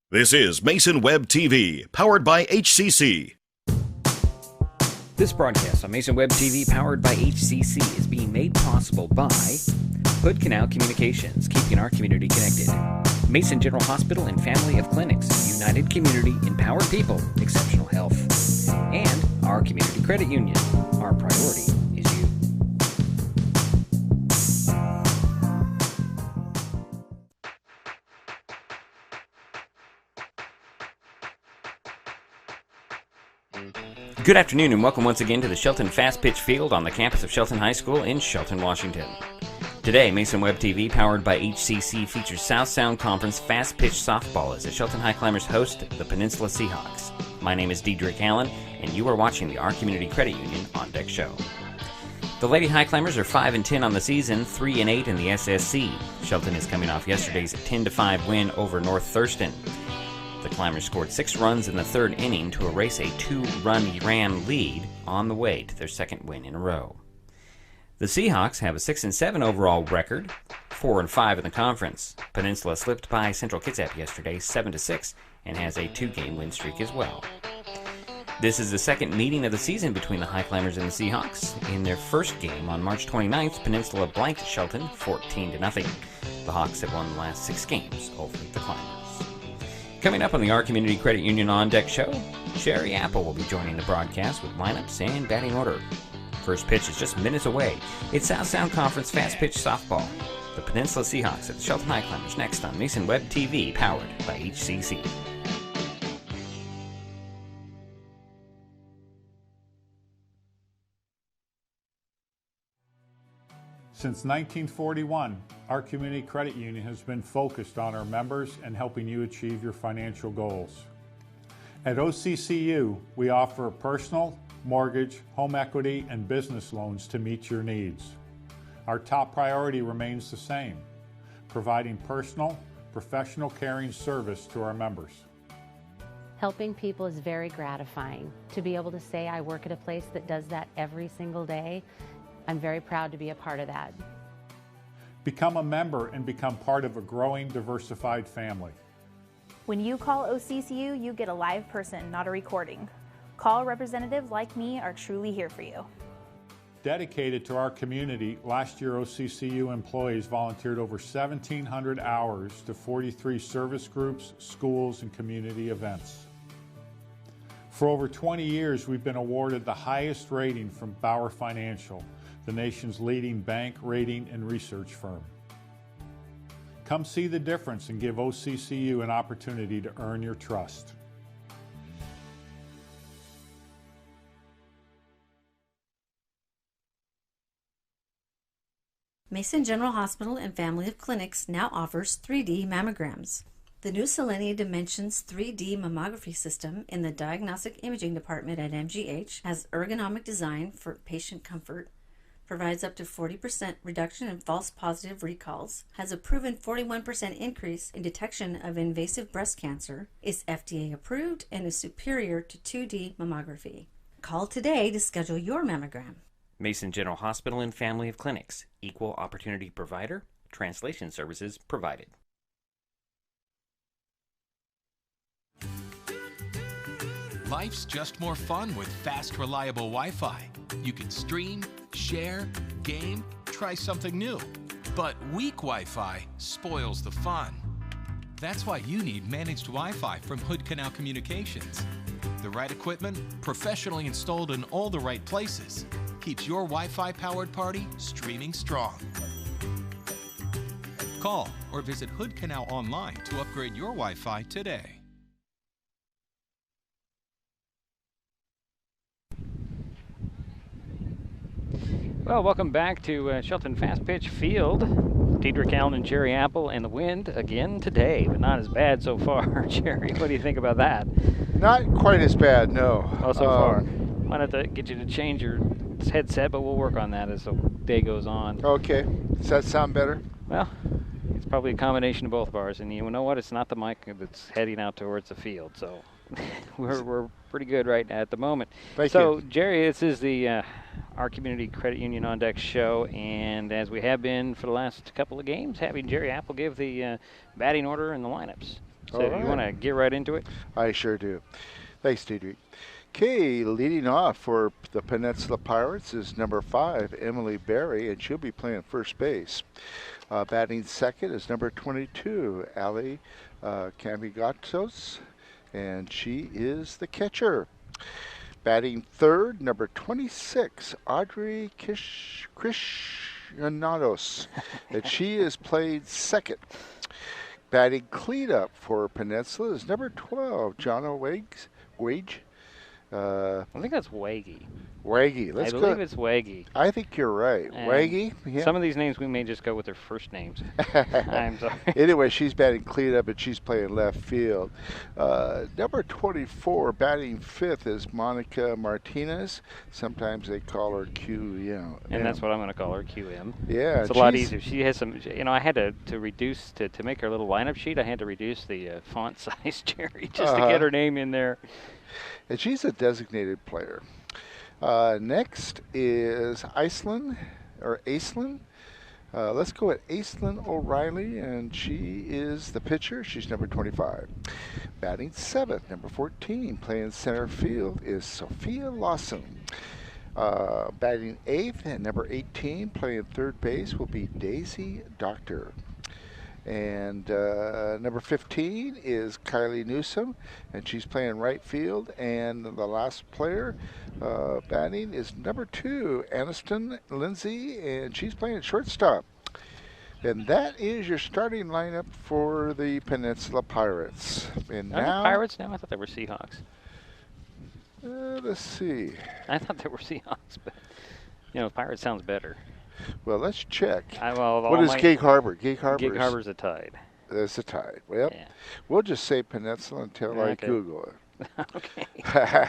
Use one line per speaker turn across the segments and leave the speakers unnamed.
This is Mason Web TV, powered by HCC.
This broadcast on Mason Web TV, powered by HCC, is being made possible by Hood Canal Communications, keeping our community connected. Mason General Hospital and Family of Clinics, united community, empowered people, exceptional health. And our community credit union. Our priority is you. Good afternoon and welcome once again to the Shelton Fast Pitch Field on the campus of Shelton High School in Shelton, Washington. Today, Mason Web TV, powered by HCC, features South Sound Conference Fast Pitch Softball as the Shelton Highclimbers host the Peninsula Seahawks. My name is Dedrick Allen, and you are watching the Our Community Credit Union On Deck Show. The Lady Highclimbers are 5-10 on the season, 3-8 in the SSC. Shelton is coming off yesterday's 10-5 win over North Thurston. The Climbers scored 6 runs in the third inning to erase a 2-run lead on the way to their second win in a row. The Seahawks have a 6-7 overall record, 4-5 in the conference. Peninsula slipped by Central Kitsap yesterday 7-6 and has a 2-game win streak as well. This is the second meeting of the season between the Highclimbers and the Seahawks. In their first game on March 29th, Peninsula blanked Shelton 14-0. The Hawks have won the last 6 games over the Climbers. Coming up on the Our Community Credit Union On Deck Show, Sherry Apple will be joining the broadcast with lineups and batting order. First pitch is just minutes away. It's South Sound Conference Fast Pitch Softball. The Peninsula Seahawks at the Shelton Highclimbers next on Mason Web TV, powered by HCC.
Since 1941, our Community Credit Union has been focused on our members and helping you achieve your financial goals. At OCCU, we offer personal, mortgage, home equity, and business loans to meet your needs. Our top priority remains the same: providing personal, professional caring service to our members.
Helping people is very gratifying. To be able to say I work at a place that does that every single day, I'm very proud to be a part of that.
Become a member and become part of a growing, diversified family.
When you call OCCU, you get a live person, not a recording. Call representatives like me are truly here for you.
Dedicated to our community, last year OCCU employees volunteered over 1,700 hours to 43 service groups, schools, and community events. For over 20 years, we've been awarded the highest rating from Bauer Financial, the nation's leading bank, rating, and research firm. Come see the difference and give OCCU an opportunity to earn your trust.
Mason General Hospital and Family of Clinics now offers 3D mammograms. The new Selenia Dimensions 3D mammography system in the Diagnostic Imaging Department at MGH has ergonomic design for patient comfort, provides up to 40% reduction in false positive recalls, has a proven 41% increase in detection of invasive breast cancer, is FDA approved, and is superior to 2D mammography. Call today to schedule your mammogram.
Mason General Hospital and Family of Clinics, equal opportunity provider, translation services provided.
Life's just more fun with fast, reliable Wi-Fi. You can stream, share, game, try something new. But weak Wi-Fi spoils the fun. That's why you need managed Wi-Fi from Hood Canal Communications. The right equipment, professionally installed in all the right places, keeps your Wi-Fi powered party streaming strong. Call or visit Hood Canal online to upgrade your Wi-Fi today.
Well, welcome back to Shelton Fast Pitch Field. Dedrick Allen and Jerry Apple, and the wind again today, but not as bad so far. Jerry, what do you think about that?
Not quite as bad, no.
Oh, so far. Might have to get you to change your headset, but we'll work on that as the day goes on.
Okay. Does that sound better?
Well, it's probably a combination of both of ours, and you know what? It's not the mic that's heading out towards the field, so we're pretty good right at the moment.
Thank you.
Jerry, this is the Our Community Credit Union On Deck show, and as we have been for the last couple of games, having Jerry Apple give the batting order and the lineups. So you want to get right into it?
I sure do. Thanks, Diedrich. Okay, leading off for the Peninsula Pirates is number 5, Emily Berry, and she'll be playing first base. Batting second is number 22, Ali Camigatos, and she is the catcher. Batting third, number 26, Audrey Krishnados, and she is played second. Batting cleanup for Peninsula is number 12, Jonna Wage.
I think that's Waggy.
Waggy.
I believe it's Waggy.
I think you're right.
And
Waggy? Yeah.
Some of these names we may just go with their first names. I'm sorry.
Anyway, she's batting cleanup and she's playing left field. Number 24, batting fifth, is Monica Martinez. Sometimes they call her QM.
And that's what I'm going to call her, QM.
Yeah.
It's a lot easier. She has some, I had to reduce, to make her little lineup sheet, I had to reduce the font size, Jerry, just to get her name in there.
And she's a designated player. Next is Aislinn. Let's go at Aislinn O'Reilly, and she is the pitcher. She's number 25. Batting seventh, number 14, playing center field, is Sophia Lawson. Batting eighth, and number 18, playing third base, will be Daisy Doctor. And number 15 is Kylie Newsom, and she's playing right field. And the last player batting is number 2, Aniston Lindsay, and she's playing shortstop. And that is your starting lineup for the Peninsula Pirates. And
Are
now,
they Pirates now? I thought they were Seahawks.
let's see.
I thought they were Seahawks, but Pirates sounds better.
Well, let's check.
What
What is Gig Harbor? Gig
Harbor's a Tide.
That's a Tide. Well,
Yeah.
we'll just say Peninsula until I
Okay.
Google it.
Okay.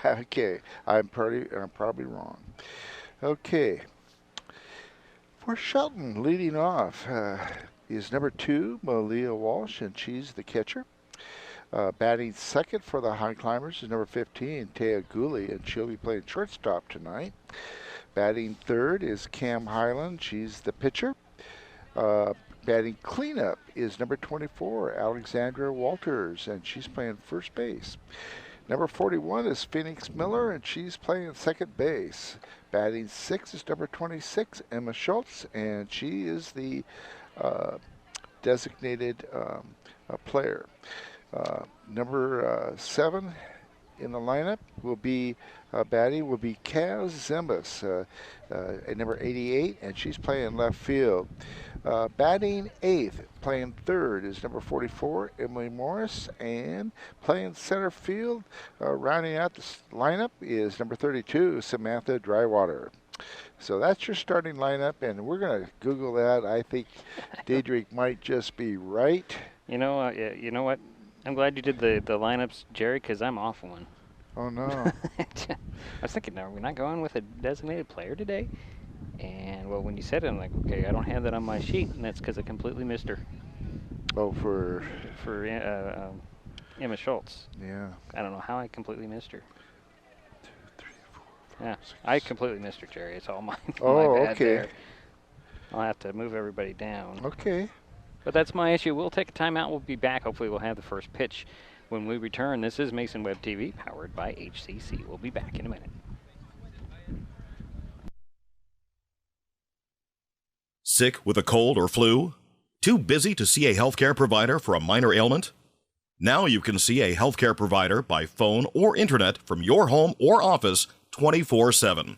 Okay, I'm probably wrong. Okay, for Shelton, leading off is number 2, Malia Walsh, and she's the catcher. Batting second for the Highclimbers is number 15, Taya Gooley, and she'll be playing shortstop tonight. Batting third is Cam Highland, she's the pitcher. Batting cleanup is number 24, Alexandra Walters, and she's playing first base. Number 41 is Phoenix Miller, and she's playing second base. Batting sixth is number 26, Emma Schultz, and she is the designated player. Number 7 in the lineup will be batting will be Kaz Zembus, at number 88, and she's playing left field. Batting eighth, playing third, is number 44, Emily Morris, and playing center field, rounding out the lineup, is number 32, Samantha Drywater. So that's your starting lineup, and we're going to Google that. I think Diedrich might just be right.
You know what? I'm glad you did the lineups, Jerry, because I'm off one.
Oh, no.
I was thinking, are we not going with a designated player today? And, well, when you said it, I'm like, okay, I don't have that on my sheet, and that's because I completely missed her.
Oh, for
Emma Schultz.
Yeah.
I don't know how I completely missed her.
2, 3, 4, 5,
Yeah,
6.
I completely missed her, Jerry. It's all mine.
Oh,
my bad
okay.
there. I'll have to move everybody down.
Okay.
But that's my issue. We'll take a timeout. We'll be back. Hopefully we'll have the first pitch when we return. This is Mason Web TV, powered by HCC. We'll be back in a minute.
Sick with a cold or flu? Too busy to see a healthcare provider for a minor ailment? Now you can see a healthcare provider by phone or internet from your home or office 24/7.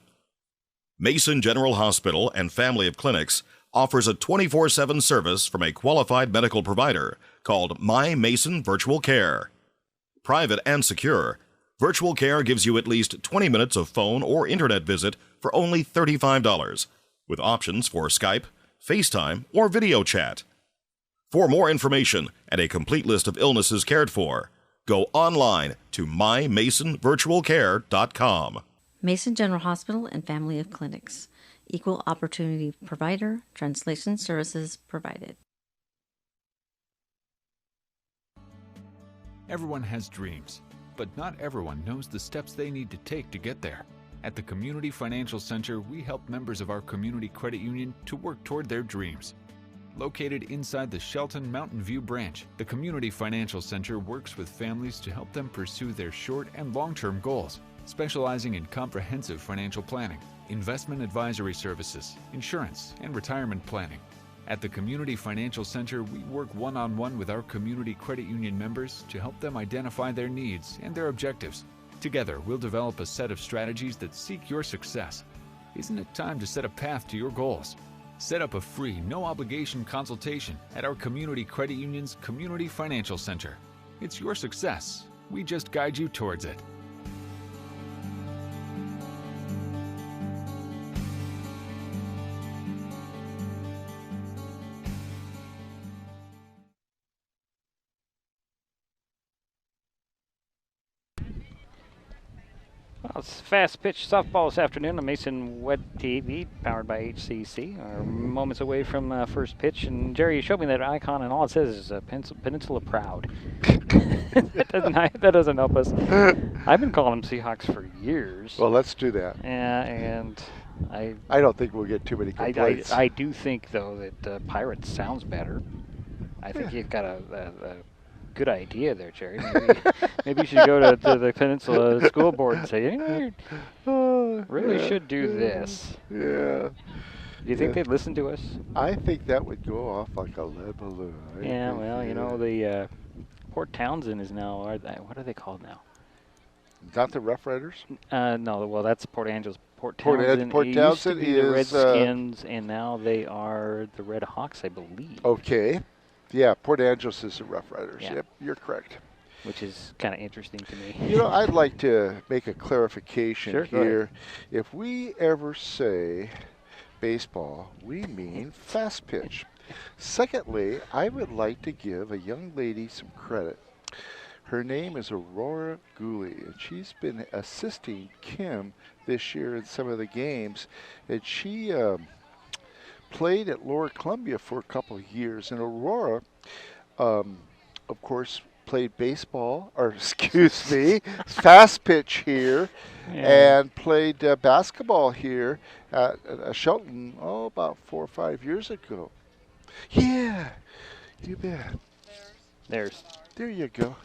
Mason General Hospital and Family of Clinics offers a 24/7 service from a qualified medical provider called My Mason Virtual Care. Private and secure, Virtual Care gives you at least 20 minutes of phone or internet visit for only $35, with options for Skype, FaceTime, or video chat. For more information and a complete list of illnesses cared for, go online to mymasonvirtualcare.com.
Mason General Hospital and Family of Clinics. Equal opportunity provider. Translation services provided.
Everyone has dreams, but not everyone knows the steps they need to take to get there. At the Community Financial Center, we help members of our community credit union to work toward their dreams. Located inside the Shelton Mountain View branch, the Community Financial Center works with families to help them pursue their short and long-term goals, specializing in comprehensive financial planning, investment advisory services, insurance, and retirement planning. At the Community Financial Center, we work one-on-one with our community credit union members to help them identify their needs and their objectives. Together, we'll develop a set of strategies that seek your success. Isn't it time to set a path to your goals? Set up a free, no-obligation consultation at our Community Credit Union's Community Financial Center. It's your success. We just guide you towards it.
Well, it's fast pitch softball this afternoon on Mason Web TV, powered by HCC. We're moments away from first pitch, and Jerry, you showed me that icon, and all it says is Peninsula proud. That doesn't help us. I've been calling them Seahawks for years.
Well, let's do that.
And I
don't think we'll get too many complaints.
I do think, though, that Pirates sounds better. I think you've got a good idea there, Jerry. Maybe you should go to the Peninsula School Board and say, you really should do this.
Yeah.
Do you think they'd listen to us?
I think that would go off like a lead balloon.
The Port Townsend is now, what are they called now?
Not the Rough Riders?
No, well, that's Port Angeles. Port Townsend
used to
be the Redskins, and now they are the Red Hawks, I believe.
Okay. Yeah, Port Angeles is the Rough Riders.
Yeah.
Yep, you're correct.
Which is kind of interesting to me.
You know, I'd like to make a clarification
Sure,
here. If we ever say baseball, we mean fast pitch. Secondly, I would like to give a young lady some credit. Her name is Aurora Gooley, and she's been assisting Kim this year in some of the games. And she played at Lower Columbia for a couple of years. And Aurora, of course, played baseball, or excuse me, fast pitch here, and played basketball here at Shelton, about 4 or 5 years ago. Yeah, you bet. There you go.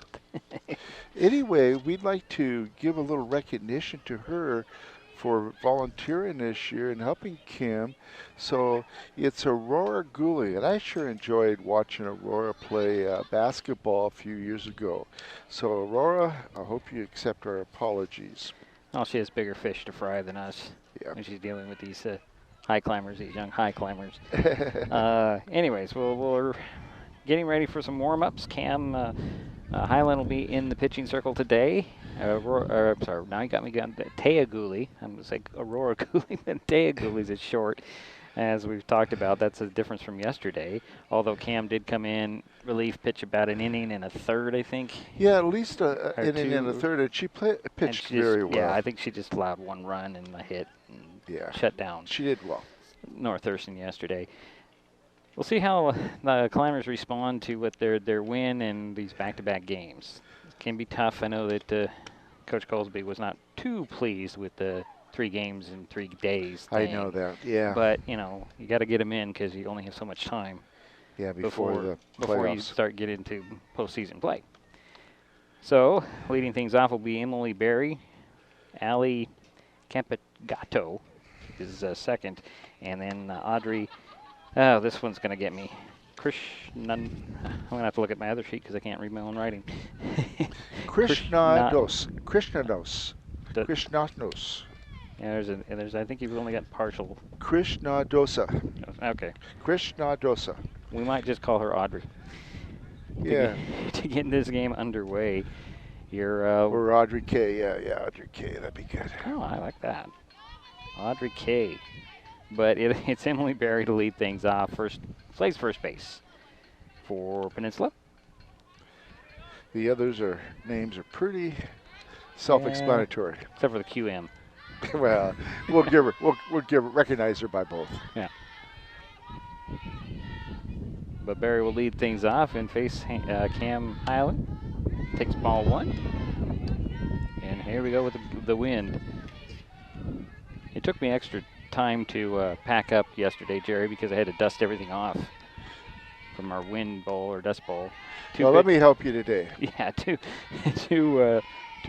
Anyway, we'd like to give a little recognition to her for volunteering this year and helping Kim. So it's Aurora Gooley, and I sure enjoyed watching Aurora play basketball a few years ago. So Aurora, I hope you accept our apologies.
Oh, she has bigger fish to fry than us when she's dealing with these high climbers, these young high climbers. Anyways, we're getting ready for some warm-ups. Cam Highland will be in the pitching circle today. Sorry, now you got me going. Taya Gooley. I'm going to say Aurora Gooley, but Taya Gooley's is short. As we've talked about, that's a difference from yesterday. Although Cam did come in, relief pitch about an inning and a third, I think.
Yeah, at least an inning and a third. And she pitched very well.
Yeah, I think she just allowed one run and a hit and shut down.
She did well. North
Thurston yesterday. We'll see how the climbers respond to what their win and these back-to-back games. It can be tough. I know that Coach Colesby was not too pleased with the 3 games in 3 days thing.
I know that, yeah.
But, you got to get them in because you only have so much time
before
you start getting into postseason play. So, leading things off will be Emily Berry. Allie Campagato is second. And then Audrey... Oh, this one's going to get me. I'm going to have to look at my other sheet because I can't read my own writing.
Krishnados.
Yeah, I think you've only got partial.
Krishnadosa.
Okay.
Krishnadosa.
We might just call her Audrey.
Yeah.
To get this game underway,
or Audrey K. Yeah, Audrey K. That'd be good.
Oh, I like that. Audrey K. But it's Emily Berry to lead things off. Plays first base for Peninsula.
The others names are pretty self-explanatory.
Except for the QM.
Well, we'll recognize her by both.
Yeah. But Berry will lead things off and face Cam Highland. Takes ball 1. And here we go with the wind. It took me extra time to pack up yesterday, Jerry, because I had to dust everything off. from our wind bowl or dust bowl.
Well, let me help you today.
Yeah, two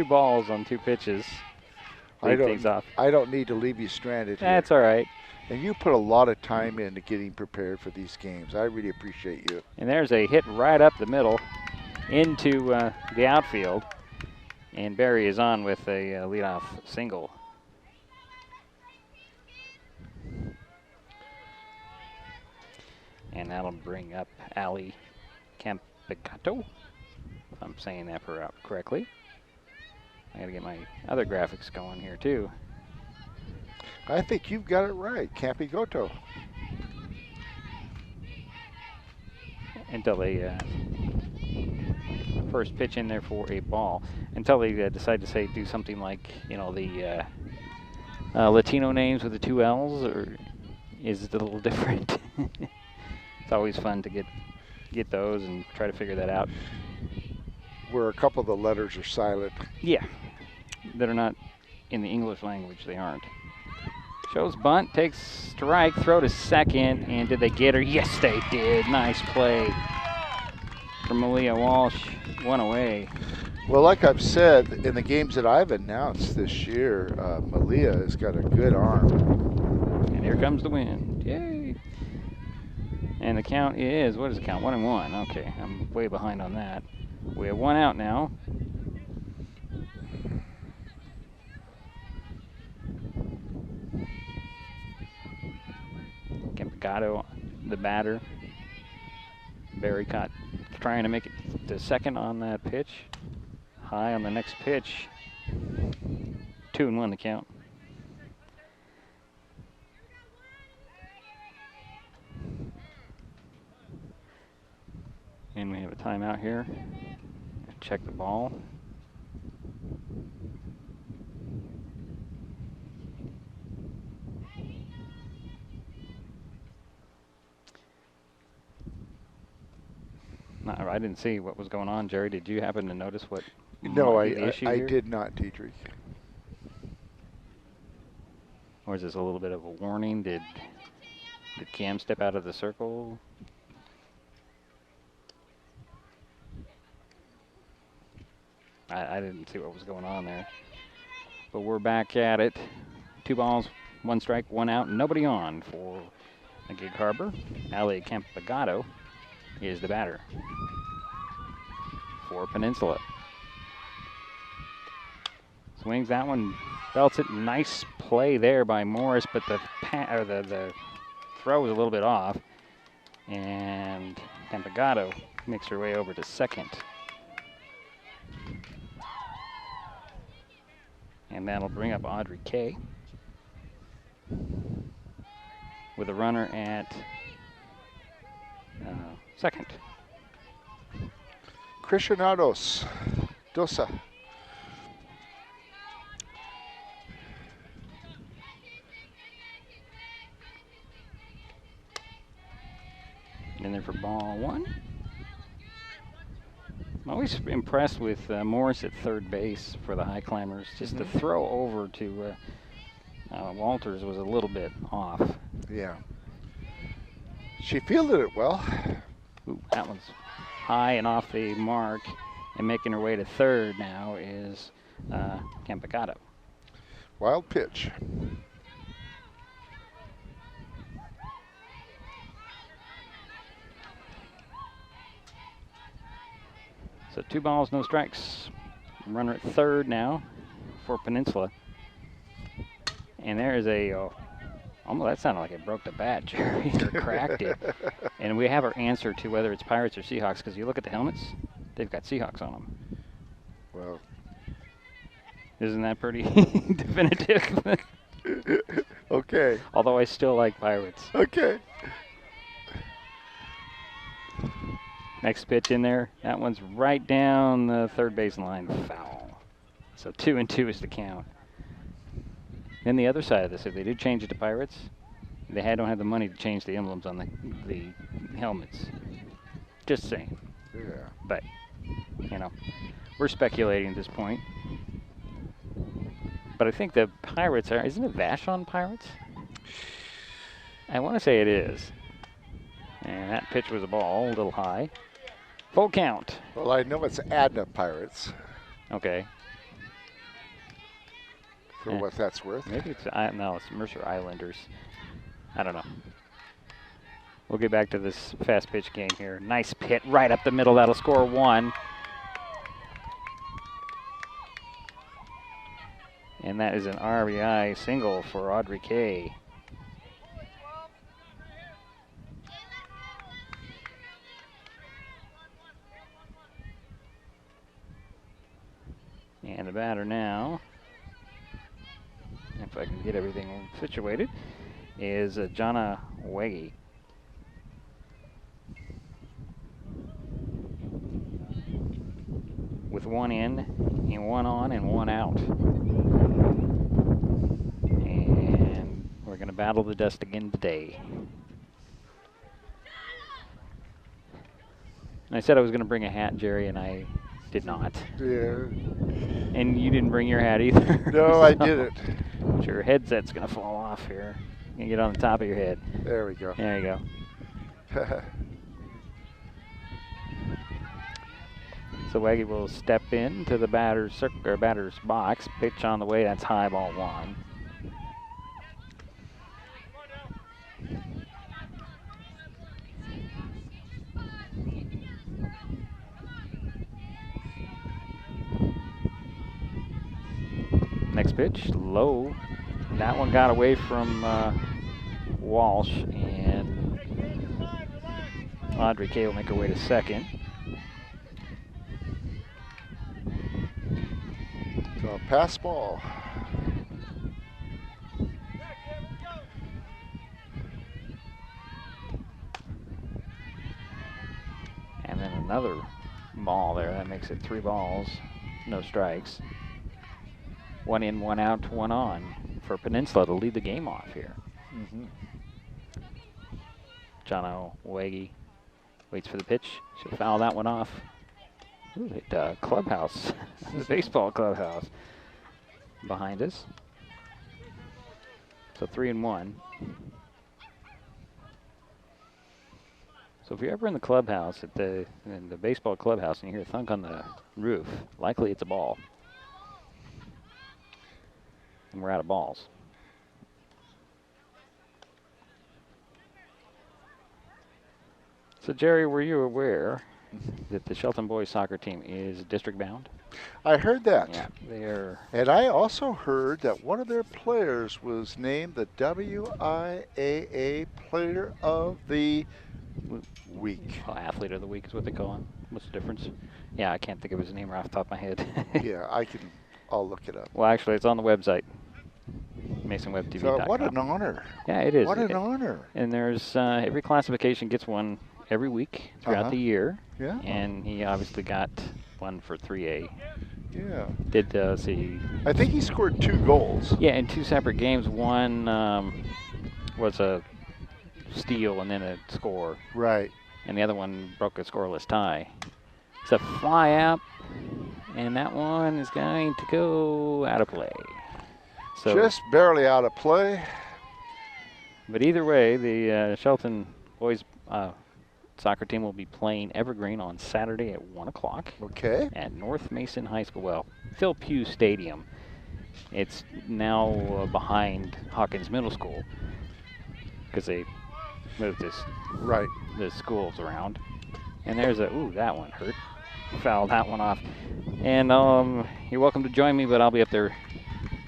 balls on 2 pitches. Lead things off.
I don't need to leave you stranded here.
That's all right.
And you put a lot of time into getting prepared for these games. I really appreciate you.
And there's a hit right up the middle into the outfield. And Barry is on with a leadoff single. And that'll bring up Ali Campicato, if I'm saying that correctly. I gotta get my other graphics going here too.
I think you've got it right, Campigoto.
Until they first pitch in there for a ball. Until they decide to do something like, you know, the Latino names with the 2 L's, or is it a little different? It's always fun to get those and try to figure that out.
Where a couple of the letters are silent.
Yeah, that are not in the English language, they aren't. Shows bunt, takes strike, throw to second, and did they get her? Yes, they did. Nice play from Malia Walsh. 1 away.
Well, like I've said, in the games that I've announced this year, Malia has got a good arm.
And here comes the wind. Yay. And the count is, what is the count? 1-1. Okay, I'm way behind on that. We have 1 out now. Campicato, the batter. Barry caught trying to make it to second on that pitch. High on the next pitch. 2-1 the count. And we have a timeout here. Check the ball. No, I didn't see what was going on, Jerry. Did you happen to notice what?
No, I
here?
did not, Dietrich.
Or is this a little bit of a warning? Did Cam step out of the circle? I didn't see what was going on there. But we're back at it. 2 balls, 1 strike, 1 out, nobody on for the Gig Harbor. Ali Campigato is the batter for Peninsula. Swings that one, belts it. Nice play there by Morris, but the throw was a little bit off. And Campigato makes her way over to second. And that'll bring up Audrey Kay with a runner at second.
Cristianados Dosa.
In there for ball 1. I'm always impressed with Morris at third base for the Highclimbers. Just the throw over to Walters was a little bit off.
Yeah. She fielded it well.
Ooh, that one's high and off the mark. And making her way to third now is Campicato.
Wild pitch.
So 2 balls, no strikes. Runner at third now for Peninsula. And there is a, almost that sounded like it broke the bat, Jerry, or cracked it. And we have our answer to whether it's Pirates or Seahawks, because you look at the helmets, they've got Seahawks on them.
Well,
isn't that pretty definitive?
Okay.
Although I still like Pirates.
Okay.
Next pitch in there. That one's right down the third base line. Foul. So 2-2 is the count. Then the other side of this, if they did change it to Pirates, they don't have the money to change the emblems on the helmets. Just saying.
Yeah.
But, you know, we're speculating at this point. But I think the Pirates isn't it Vashon Pirates? I want to say it is. And that pitch was a ball, a little high. Full count.
Well, I know it's Adna Pirates.
Okay.
For what that's worth.
Maybe it's, no, it's Mercer Islanders. I don't know. We'll get back to this fast pitch game here. Nice hit right up the middle. That'll score 1. And that is an RBI single for Audrey Kay. And the batter now, if I can get everything situated, is Jonna Wegge. With 1 in, and 1 on, and 1 out. And we're going to battle the dust again today. And I said I was going to bring a hat, Jerry, and I did not.
Yeah.
And you didn't bring your hat either.
No, I didn't.
Your headset's going to fall off here. You can get on the top of your head.
There we go.
There you go. So Wegge will step into the batter's box. Pitch on the way. That's high, ball 1. Next pitch, low. That one got away from Walsh, and Audrey Kay will make her way to second.
So pass ball.
And then another ball there. That makes it 3 balls, no strikes. 1 in, 1 out, 1 on for Peninsula to lead the game off here. Jonna Wegge waits for the pitch. She'll foul that one off. Ooh, hit clubhouse, the baseball clubhouse behind us. So 3 and 1. So if you're ever in the clubhouse in the baseball clubhouse and you hear a thunk on the roof, likely it's a ball. And we're out of balls. So Jerry, were you aware that the Shelton boys soccer team is district bound?
I heard that.
Yeah, they're.
And I also heard that one of their players was named the WIAA Player of the Week.
Oh, Athlete of the Week is what they call him. What's the difference? Yeah, I can't think of his name right off the top of my head.
Yeah, I'll look it up.
Well, actually, it's on the website, MasonWebTV.com.
So what an honor.
Yeah, it is.
What an honor.
And there's every classification gets one every week throughout the year.
Yeah.
And he obviously got one for 3A.
Yeah.
Did see?
I think he scored 2 goals.
Yeah, in 2 separate games. One was a steal and then a score.
Right.
And the other one broke a scoreless tie. It's a fly out, and that one is going to go out of play. So
just barely out of play.
But either way, the Shelton boys soccer team will be playing Evergreen on Saturday at 1 o'clock.
Okay.
At North Mason High School. Well, Phil Pugh Stadium. It's now behind Hawkins Middle School because they moved the schools around. And there's that one hurt. Fouled that one off. And you're welcome to join me, but I'll be up there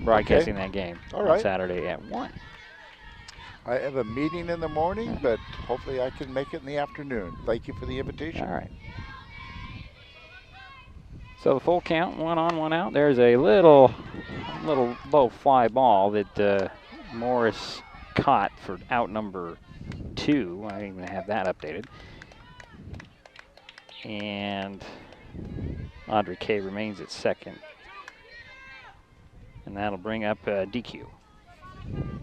broadcasting that game on Saturday at 1.
I have a meeting in the morning, but hopefully I can make it in the afternoon. Thank you for the invitation.
All right. So the full count, 1 on, 1 out. There's a little low fly ball that Morris caught for out number 2. I didn't even have that updated. And Audrey Kay remains at second. And that'll bring up DQ.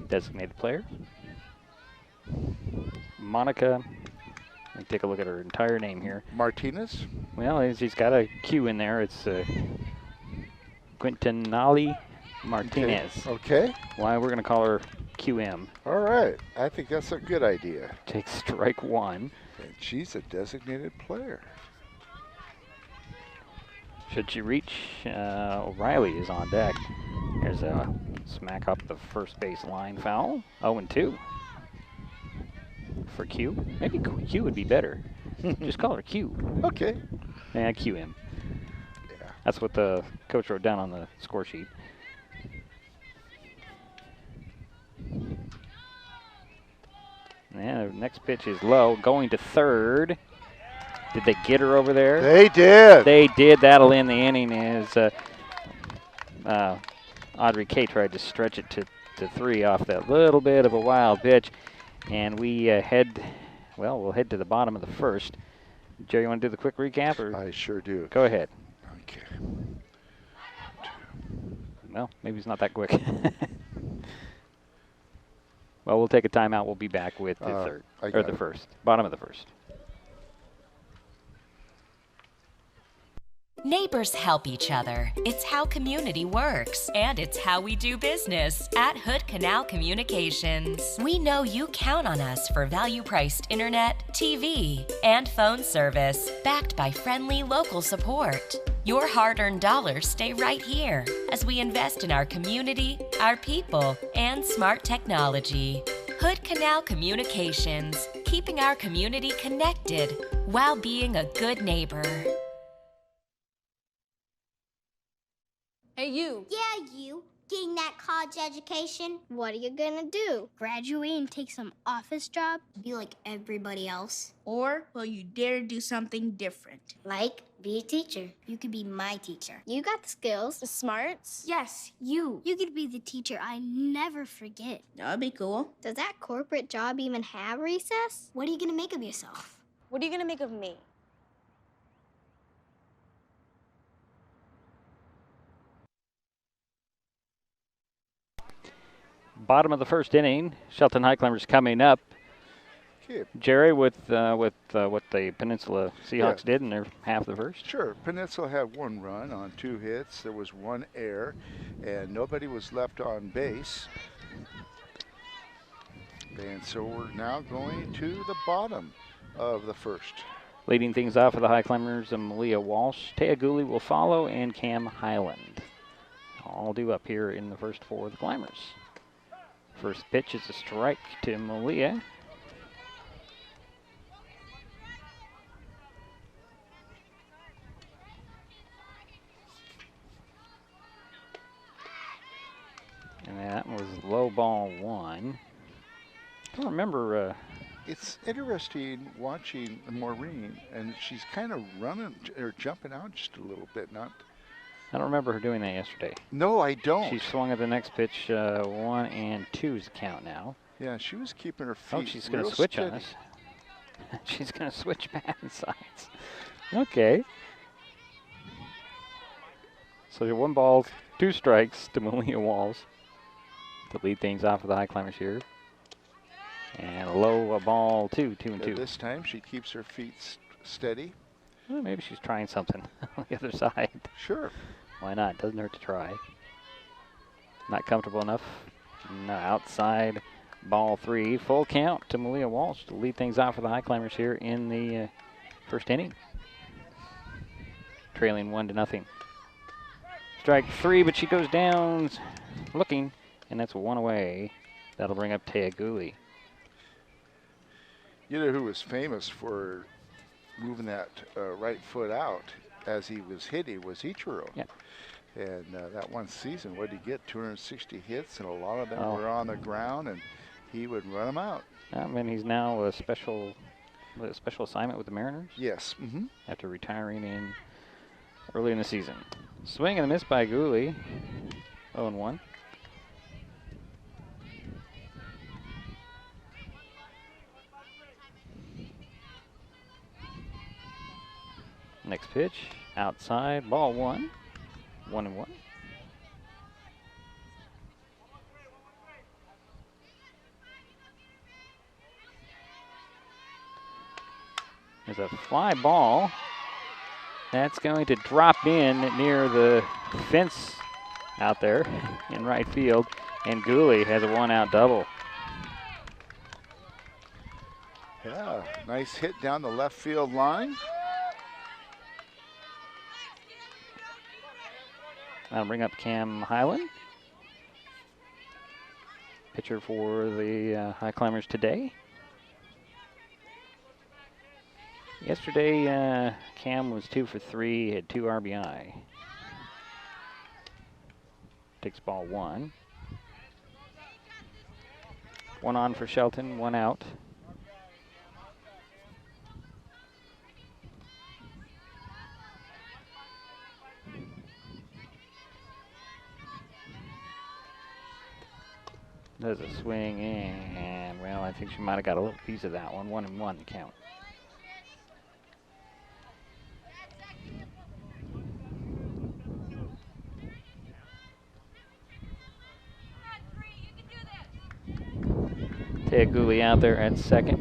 Designated player. Monica, let me take a look at her entire name here.
Martinez?
Well, she's got a Q in there. It's Quintanali Martinez.
Okay.
Why, we're going to call her QM.
All right. I think that's a good idea.
Takes strike 1.
She's a designated player.
Should she reach, O'Reilly is on deck. There's a smack up the first base line foul. 0-2 for Q. Maybe Q would be better. Just call her Q.
Okay.
Yeah, Q him.
Yeah.
That's what the coach wrote down on the score sheet. Yeah, the next pitch is low, going to third. Did they get her over there?
They did.
They did. That'll end the inning as Audrey K tried to stretch it to 3 off that little bit of a wild pitch. And we we'll head to the bottom of the first. Jerry, you want to do the quick recap? Or?
I sure do.
Go ahead.
Okay.
Well, maybe it's not that quick. Well, we'll take a timeout. We'll be back with the third, or the first, bottom of the first.
Neighbors help each other. It's how community works, and it's how we do business at Hood Canal Communications. We know you count on us for value-priced internet, TV, and phone service, backed by friendly local support. Your hard-earned dollars stay right here as we invest in our community, our people, and smart technology. Hood Canal Communications, keeping our community connected while being a good neighbor.
Hey, you.
Yeah, you. Getting that college education. What are you gonna do? Graduate and take some office job? Be like everybody else?
Or will you dare do something different?
Like, be a teacher. You could be my teacher. You got the skills. The smarts.
Yes, you.
You could be the teacher I never forget.
That'd be cool.
Does that corporate job even have recess? What are you gonna make of yourself?
What are you gonna make of me?
Bottom of the first inning, Shelton Highclimbers coming up.
Okay.
Jerry, with what the Peninsula Seahawks did in their half of the first.
Sure. Peninsula had 1 run on 2 hits. There was 1 error, and nobody was left on base. And so we're now going to the bottom of the first.
Leading things off for the Highclimbers, Malia Walsh. Taya Gooley will follow, and Cam Highland. All due up here in the first 4 of the Climbers. First pitch is a strike to Malia. And that was low ball 1. I don't remember.
It's interesting watching Maureen, and she's kind of running or jumping out just a little bit.
I don't remember her doing that yesterday.
No, I don't.
She swung at the next pitch, 1 and 2 is the count now.
Yeah, she was keeping her feet.
Oh, she's going to switch steady on us. She's going to switch back sides. Okay. So 1 ball, 2 strikes to Malia Walls to lead things off for the Highclimbers here. And a low ball 2, 2 and 2.
This time she keeps her feet steady.
Well, maybe she's trying something on the other side.
Sure.
Why not? Doesn't hurt to try. Not comfortable enough. No, outside ball 3. Full count to Malia Walsh to lead things off for the Highclimbers here in the first inning. Trailing 1-0. Strike 3, but she goes down looking, and that's 1 away. That'll bring up Taya Gooley.
You know who was famous for moving that right foot out as he was hitting was Ichiro.
Yeah.
And that one season, what did he get? 260 hits, and a lot of them were on the ground, and he would run them out.
I mean, he's now a special assignment with the Mariners.
Yes.
After retiring early in the season. Swing and a miss by Gooley. 0-1. Next pitch, outside, ball 1, 1-1. There's a fly ball. That's going to drop in near the fence out there in right field, and Gooley has a 1-out double.
Yeah, nice hit down the left field line.
I'll bring up Cam Highland, pitcher for the Highclimbers today. Yesterday, Cam was 2 for 3, had 2 RBI. Takes ball 1. 1 on for Shelton, 1 out. Does a swing, and well, I think she might have got a little piece of that one. 1-1 count. Gooley out there at second.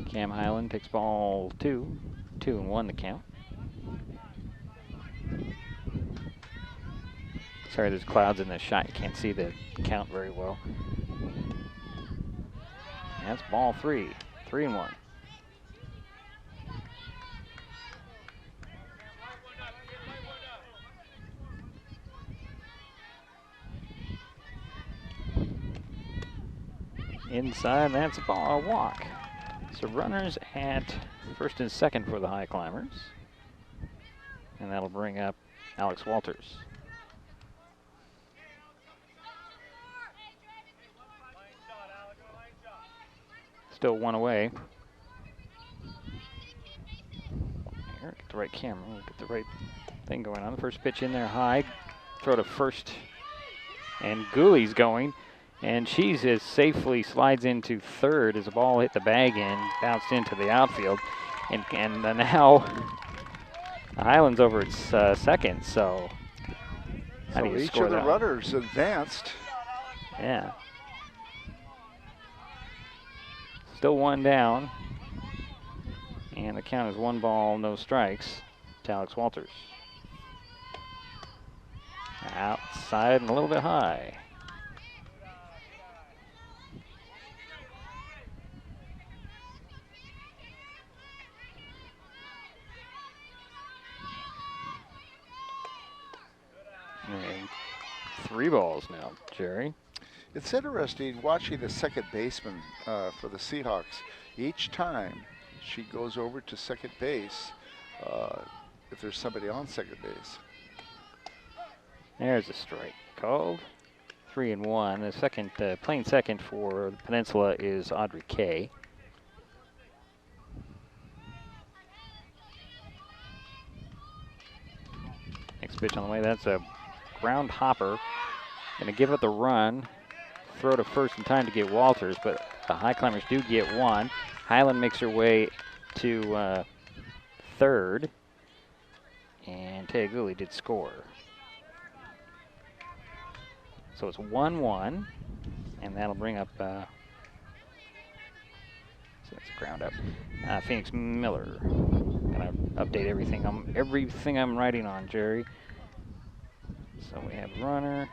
Cam Highland takes ball 2. 2-1 the count. Sorry, there's clouds in the shot. You can't see the count very well. That's ball 3. 3-1. Inside, that's a ball, a walk. So runners at first and second for the Highclimbers. And that'll bring up Alex Walters. Still 1 away. Here, get the right camera, get the right thing going on. The first pitch in there high. Throw to first. And Gooley's going. And she just safely slides into third as the ball hit the bag and bounced into the outfield. And now the Highlands over at second, so how do you
each
score
of the
that?
runners advanced.
Yeah. Still 1 down. And the count is 1 ball, no strikes to Alex Walters. Outside and a little bit high. And 3 balls now, Jerry.
It's interesting watching the second baseman for the Seahawks. Each time she goes over to second base, if there's somebody on second base.
There's a strike called. 3-1. The second, playing second for the Peninsula is Audrey Kay. Next pitch on the way. That's a ground hopper. Going to give it the run. Throw to first in time to get Walters, but the Highclimbers do get 1. Highland makes her way to third. And Gooley did score. So it's 1-1, and that'll bring up, so that's a ground up. Phoenix Miller. Gonna update everything I'm writing on, Jerry. So we have runner.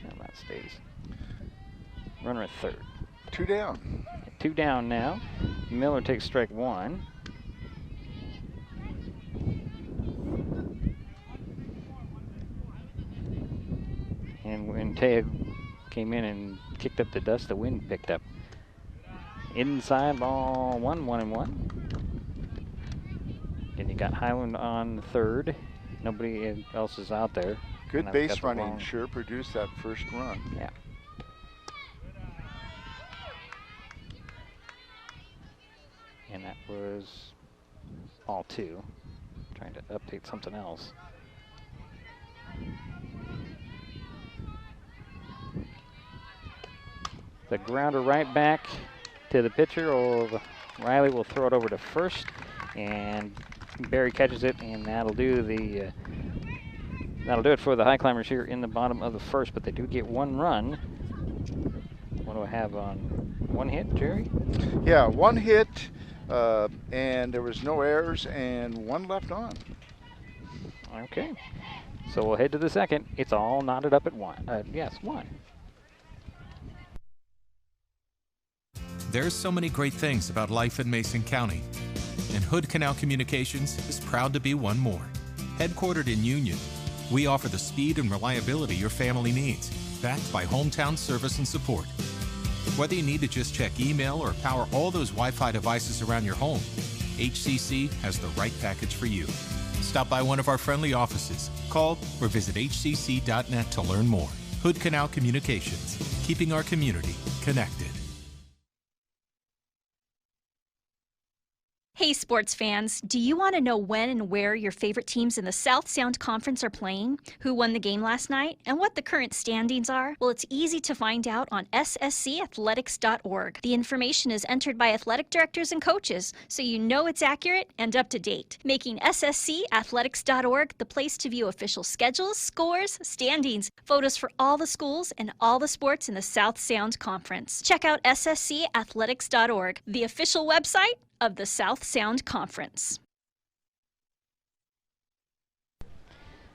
And that stays. Runner at third.
2 down.
2 down now. Miller takes strike 1. And when Taya came in and kicked up the dust, the wind picked up. Inside ball 1-1. And you got Highland on third. Nobody else is out there.
Good base running sure produced that first run.
Yeah. And that was all 2. Trying to update something else. The grounder right back to the pitcher. Riley will throw it over to first, and Barry catches it, and that'll do it for the Highclimbers here in the bottom of the first. But they do get 1 run. What do I have on 1 hit, Jerry?
Yeah, 1 hit, and there was no errors, and 1 left on.
Okay, so we'll head to the second. It's all knotted up at 1. Yes, 1.
There's so many great things about life in Mason County, and Hood Canal Communications is proud to be one more. Headquartered in Union, we offer the speed and reliability your family needs, backed by hometown service and support. Whether you need to just check email or power all those Wi-Fi devices around your home, HCC has the right package for you. Stop by one of our friendly offices, call, or visit hcc.net to learn more. Hood Canal Communications, keeping our community connected.
Hey sports fans, do you want to know when and where your favorite teams in the South Sound Conference are playing, who won the game last night, and what the current standings are? Well, it's easy to find out on sscathletics.org. The information is entered by athletic directors and coaches, so you know it's accurate and up to date, making sscathletics.org the place to view official schedules, scores, standings, photos for all the schools and all the sports in the South Sound Conference. Check out sscathletics.org, the official website of the South Sound Conference.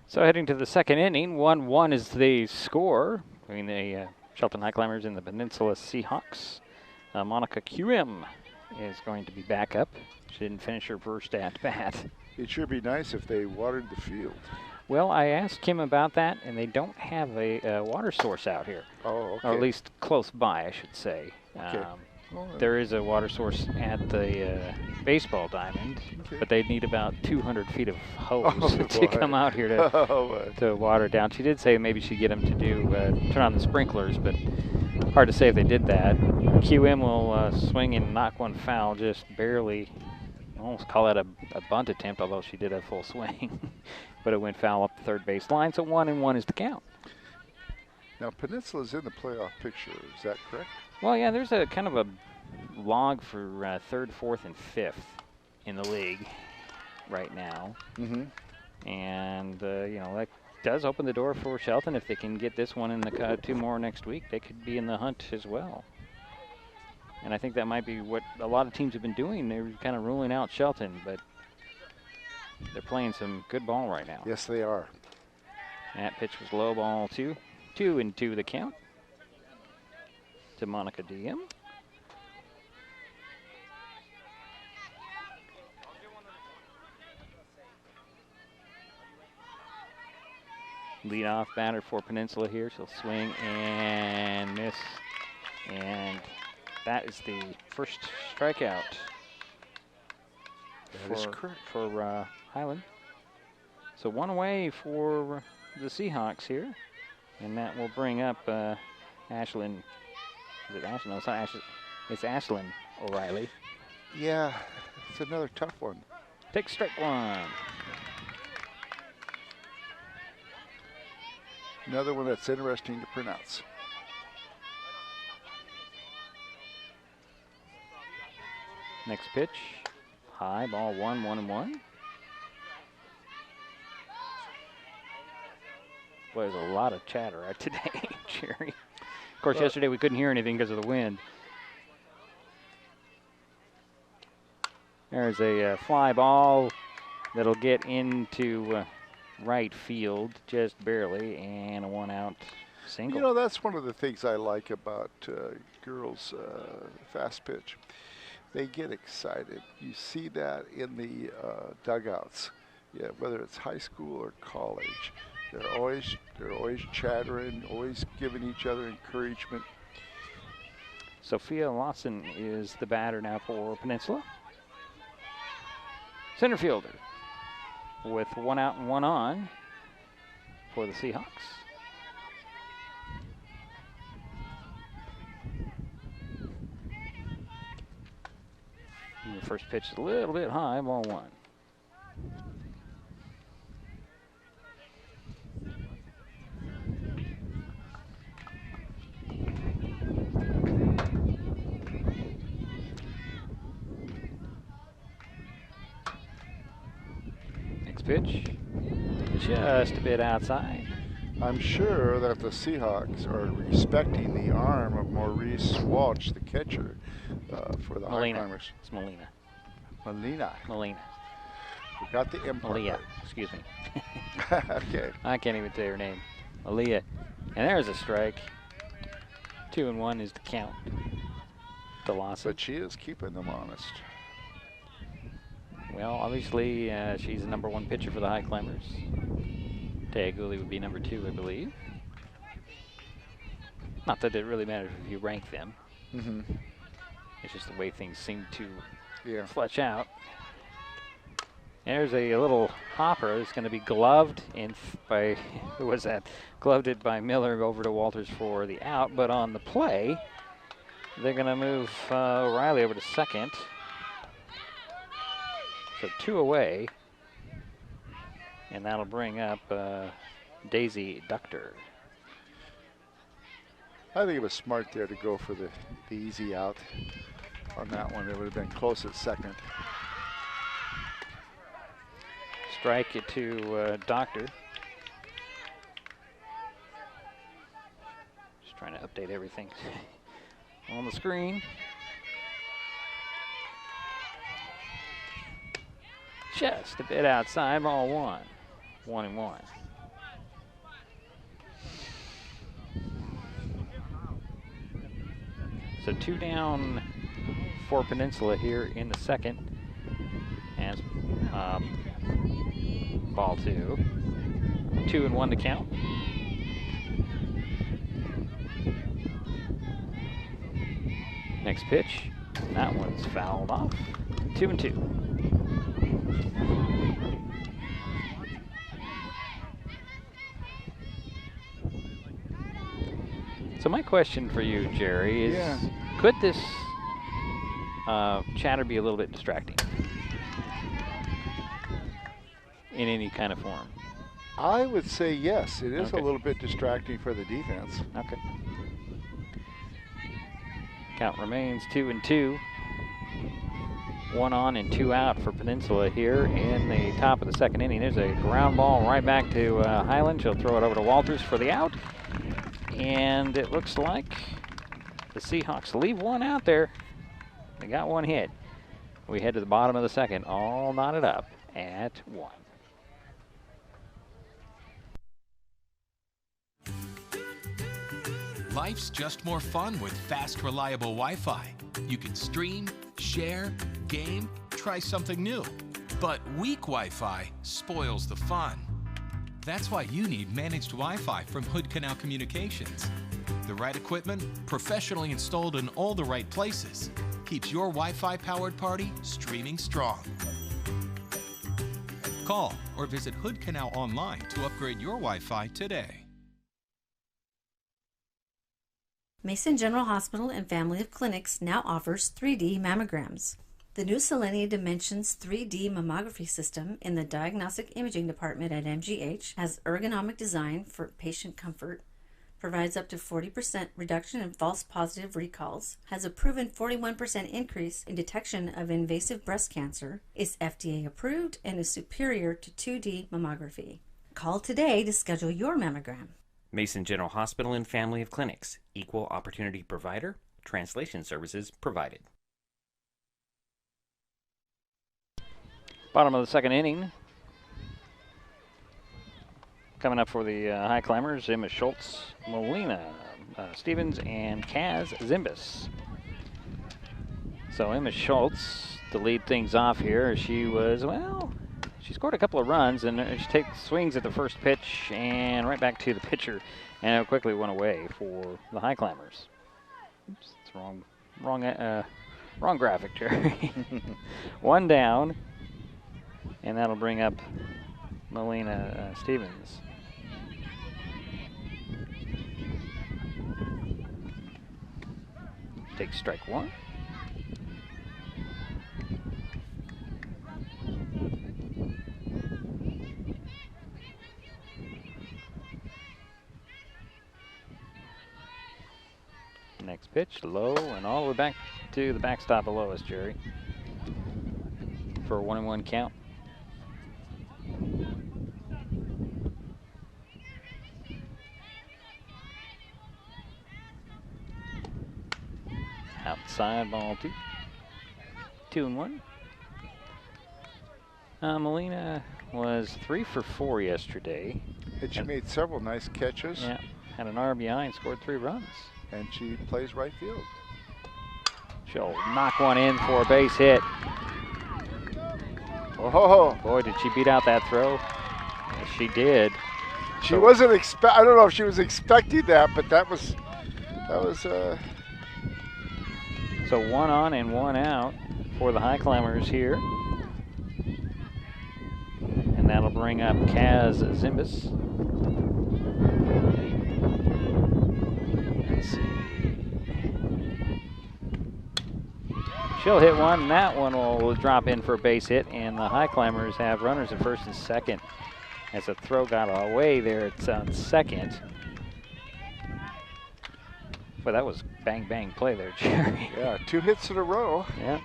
So heading to the second inning, 1-1 is the score between the Shelton Highclimbers and the Peninsula Seahawks. Monica QM is going to be back up. She didn't finish her first at-bat.
It'd sure be nice if they watered the field.
Well, I asked Kim about that, and they don't have a water source out here.
Oh, okay.
Or at least close by, I should say.
Okay.
There is a water source at the baseball diamond, but they'd need about 200 feet of hose to come out here to water it down. She did say maybe she'd get them to turn on the sprinklers, but hard to say if they did that. QM will swing and knock one foul, just barely. I almost call that a bunt attempt, although she did a full swing. But it went foul up the third base line, so 1-1 is the count.
Now, Peninsula's in the playoff picture, is that correct?
Well, yeah, there's a kind of a log for third, fourth, and fifth in the league right now.
Mm-hmm.
And, you know, that does open the door for Shelton. If they can get this one in the two more next week, they could be in the hunt as well. And I think that might be what a lot of teams have been doing. They're kind of ruling out Shelton, but they're playing some good ball right now.
Yes, they are.
That pitch was low ball 2. 2-2 the count to Monica DM. Lead off batter for Peninsula here. She'll swing and miss. And that is the first strikeout.
That is correct.
For Highland. So one away for the Seahawks here. And that will bring up Ashlyn. Is it Ashlyn? No, it's not Ashlyn. It's Ashlyn O'Reilly.
Yeah, it's another tough one.
Take strike one.
Another one that's interesting to pronounce.
Next pitch. High ball 1-1-1. Boy, there's a lot of chatter out today, Jerry. Of course, yesterday we couldn't hear anything because of the wind. There's a fly ball that'll get into right field just barely, and a one-out single.
You know, that's one of the things I like about girls' fast pitch. They get excited. You see that in the dugouts, yeah, whether it's high school or college. They're always chattering, always giving each other encouragement.
Sophia Lawson is the batter now for Peninsula. Center fielder with 1 out and 1 on for the Seahawks. And the first pitch is a little bit high, ball 1. Pitch just a bit outside.
I'm sure that the Seahawks are respecting the arm of Maurice Walsh, the catcher, for the Highclimbers.
It's Molina.
Molina. We got the M.
Malia, excuse me.
Okay.
I can't even say her name. Malia. And there's a strike. 2-1 is the count. Dawson.
But she is keeping them honest.
Well, obviously, she's the #1 pitcher for the Highclimbers. Taeguli would be #2, I believe. Not that it really matters if you rank them.
Mm-hmm.
It's just the way things seem to flesh out. There's a little hopper that's going to be gloved by, who was that? Gloved it by Miller over to Walters for the out, but on the play, they're going to move O'Reilly over to second. So 2 away, and that'll bring up Daisy Duchter.
I think it was smart there to go for the easy out on that one. It would have been close at second.
Strike it to Doctor. Just trying to update everything on the screen. Just a bit outside, ball 1. 1-1. So 2 down for Peninsula here in the second. As ball 2. 2-1 to count. Next pitch. That one's fouled off. 2-2. So my question for you, Jerry, is could this chatter be a little bit distracting in any kind of form?
I would say yes. It is a little bit distracting for the defense.
Okay. Count remains 2-2. 1 on and 2 out for Peninsula here in the top of the second inning. There's a ground ball right back to Highland. She'll throw it over to Walters for the out. And it looks like the Seahawks leave 1 out there. They got 1 hit. We head to the bottom of the second, all knotted up at 1.
Life's just more fun with fast, reliable Wi-Fi. You can stream, share, game, try something new. But weak Wi-Fi spoils the fun. That's why you need managed Wi-Fi from Hood Canal Communications. The right equipment, professionally installed in all the right places, keeps your Wi-Fi powered party streaming strong. Call or visit Hood Canal online to upgrade your Wi-Fi today.
Mason General Hospital and Family of Clinics now offers 3D mammograms. The new Selenia Dimensions 3D mammography system in the Diagnostic Imaging Department at MGH has ergonomic design for patient comfort, provides up to 40% reduction in false positive recalls, has a proven 41% increase in detection of invasive breast cancer, is FDA approved, and is superior to 2D mammography. Call today to schedule your mammogram.
Mason General Hospital and Family of Clinics, equal opportunity provider, translation services provided.
Bottom of the second inning. Coming up for the Highclimbers, Emma Schultz, Molina Stevens, and Kaz Zimbus. So Emma Schultz to lead things off here. She was, well, she scored a couple of runs, and she takes swings at the first pitch and right back to the pitcher, and it quickly went away for the Highclimbers. Oops, it's wrong graphic, Jerry. 1 down. And that'll bring up Molina Stevens. Takes strike 1. Next pitch, low and all the way back to the backstop below us, Jerry, for a 1-1 count. Outside, ball 2. 2-1. Molina was 3 for 4 yesterday.
And she made several nice catches.
Yeah, had an RBI and scored 3 runs.
And she plays right field.
She'll knock one in for a base hit.
Oh,
boy, did she beat out that throw. Yes, she did.
She wasn't I don't know if she was expecting that, but that was
So 1 on and 1 out for the Highclimbers here. And that'll bring up Kaz Zimbus. Let's see. She'll hit one, and that one will drop in for a base hit, and the Highclimbers have runners at first and second. As a throw got away there, it's on second. But that was bang play there, Jerry.
Yeah, 2 hits in a row.
Yeah.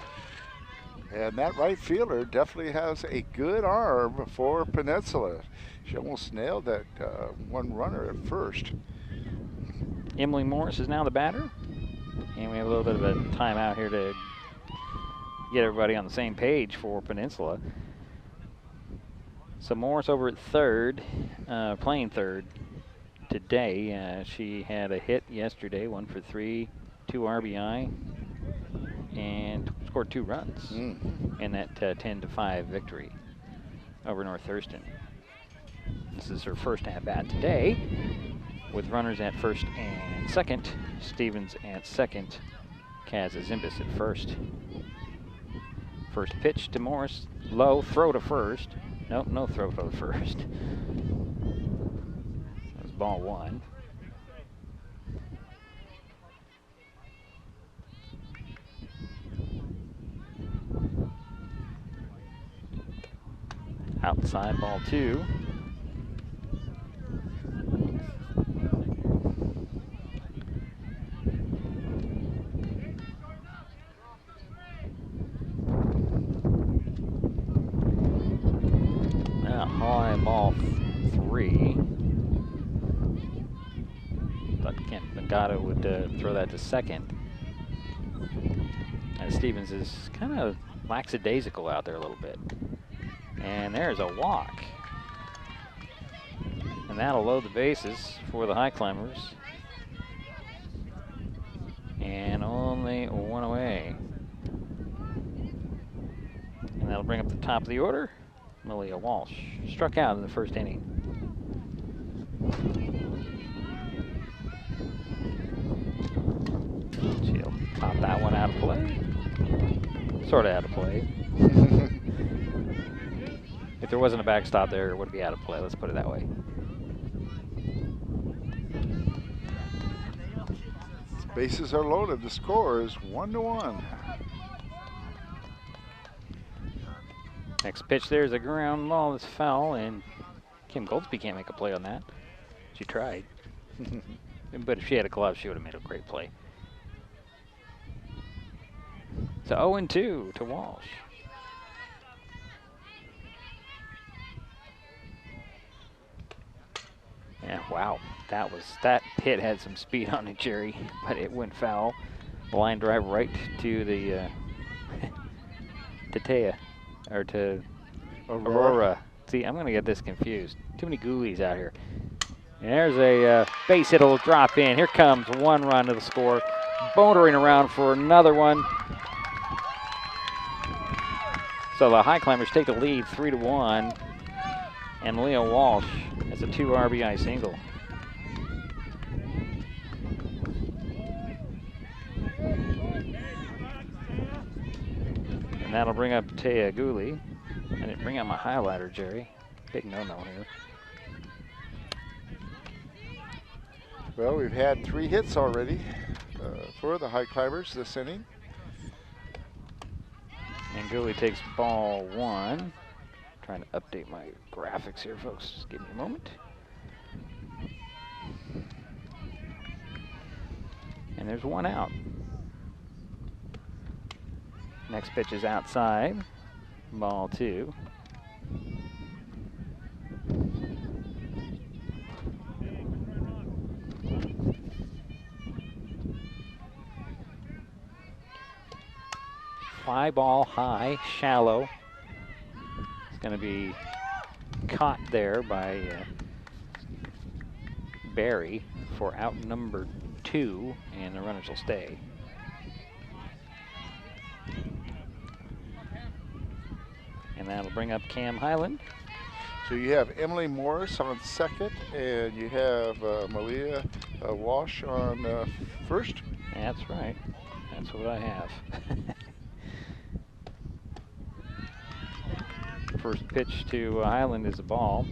And that right fielder definitely has a good arm for Peninsula. She almost nailed that one runner at first.
Emily Morris is now the batter. And we have a little bit of a timeout here to get everybody on the same page for Peninsula. So Morris over at third, playing third today. She had a hit yesterday, 1 for 3, 2 RBI, and scored 2 runs in that 10-5 victory over North Thurston. This is her first at-bat today with runners at first and second. Stevens at second, Kaz Zimbus at first. First pitch to Morris, low, throw to first. Nope, no throw to first. That was ball 1. Outside, ball 2. Now high, ball 3. Thought Kent Nagata would throw that to second. And Stevens is kind of lackadaisical out there a little bit. And there's a walk. And that'll load the bases for the Highclimbers. And only 1 away. And that'll bring up the top of the order. Malia Walsh struck out in the first inning. She'll pop that one out of play. Sort of out of play. If there wasn't a backstop there, it would be out of play. Let's put it that way.
Bases are loaded. The score is 1-1.
Next pitch there is a ground ball that's foul, and Kim Goldsby can't make a play on that. She tried. But if she had a glove, she would have made a great play. So 0-2 to Walsh. Yeah, wow. That hit had some speed on it, Jerry, but it went foul. Line drive right to the to Taya, or to Aurora. See, I'm gonna get this confused. Too many ghoulies out here. And there's a base hit will drop in. Here comes 1 run to the score. Motoring around for another one. So the Highclimbers take the lead 3-1. And Leah Walsh has a 2 RBI single. And that'll bring up Taya Gooley. I didn't bring out my highlighter, Jerry. Big no-no here.
Well, we've had 3 hits already for the Highclimbers this inning.
And Gooley takes ball 1. Trying to update my graphics here, folks. Just give me a moment. And there's 1 out. Next pitch is outside. Ball 2. Fly ball high, shallow. It's going to be caught there by Barry for out number 2, and the runners will stay. And that'll bring up Cam Highland.
So you have Emily Morris on second, and you have Malia Walsh on first.
That's right. That's what I have. First pitch to Highland is a ball.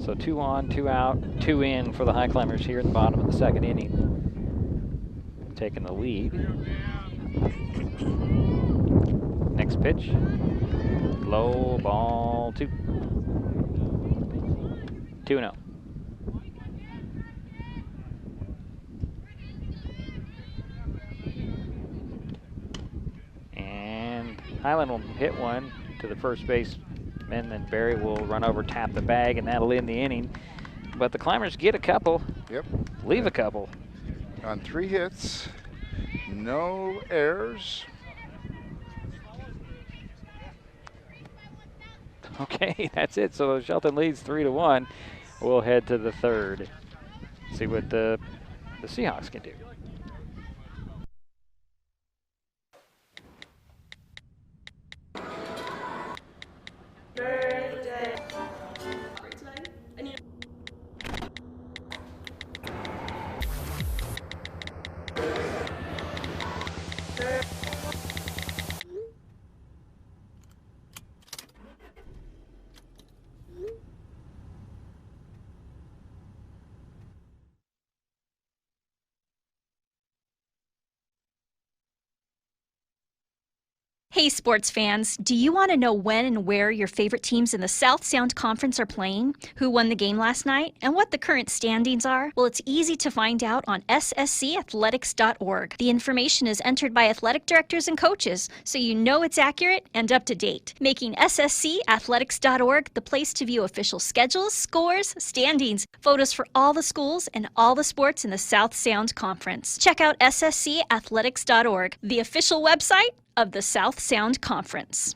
So 2 on, 2 out, 2 in for the Highclimbers here at the bottom of the second inning. Taking the lead. Next pitch. Low ball 2. 2-0. And Highland will hit one to the first baseman, then Barry will run over, tap the bag, and that'll end the inning. But the Climbers get a couple.
Yep.
Leave a couple.
On 3 hits, no errors.
Okay, that's it. So Shelton leads 3-1. We'll head to the third. See what the Seahawks can do.
Hey sports fans, do you want to know when and where your favorite teams in the South Sound Conference are playing, who won the game last night, and what the current standings are? Well, it's easy to find out on sscathletics.org. The information is entered by athletic directors and coaches, so you know it's accurate and up to date, making sscathletics.org the place to view official schedules, scores, standings, photos for all the schools and all the sports in the South Sound Conference. Check out sscathletics.org, the official website of the South Sound Conference.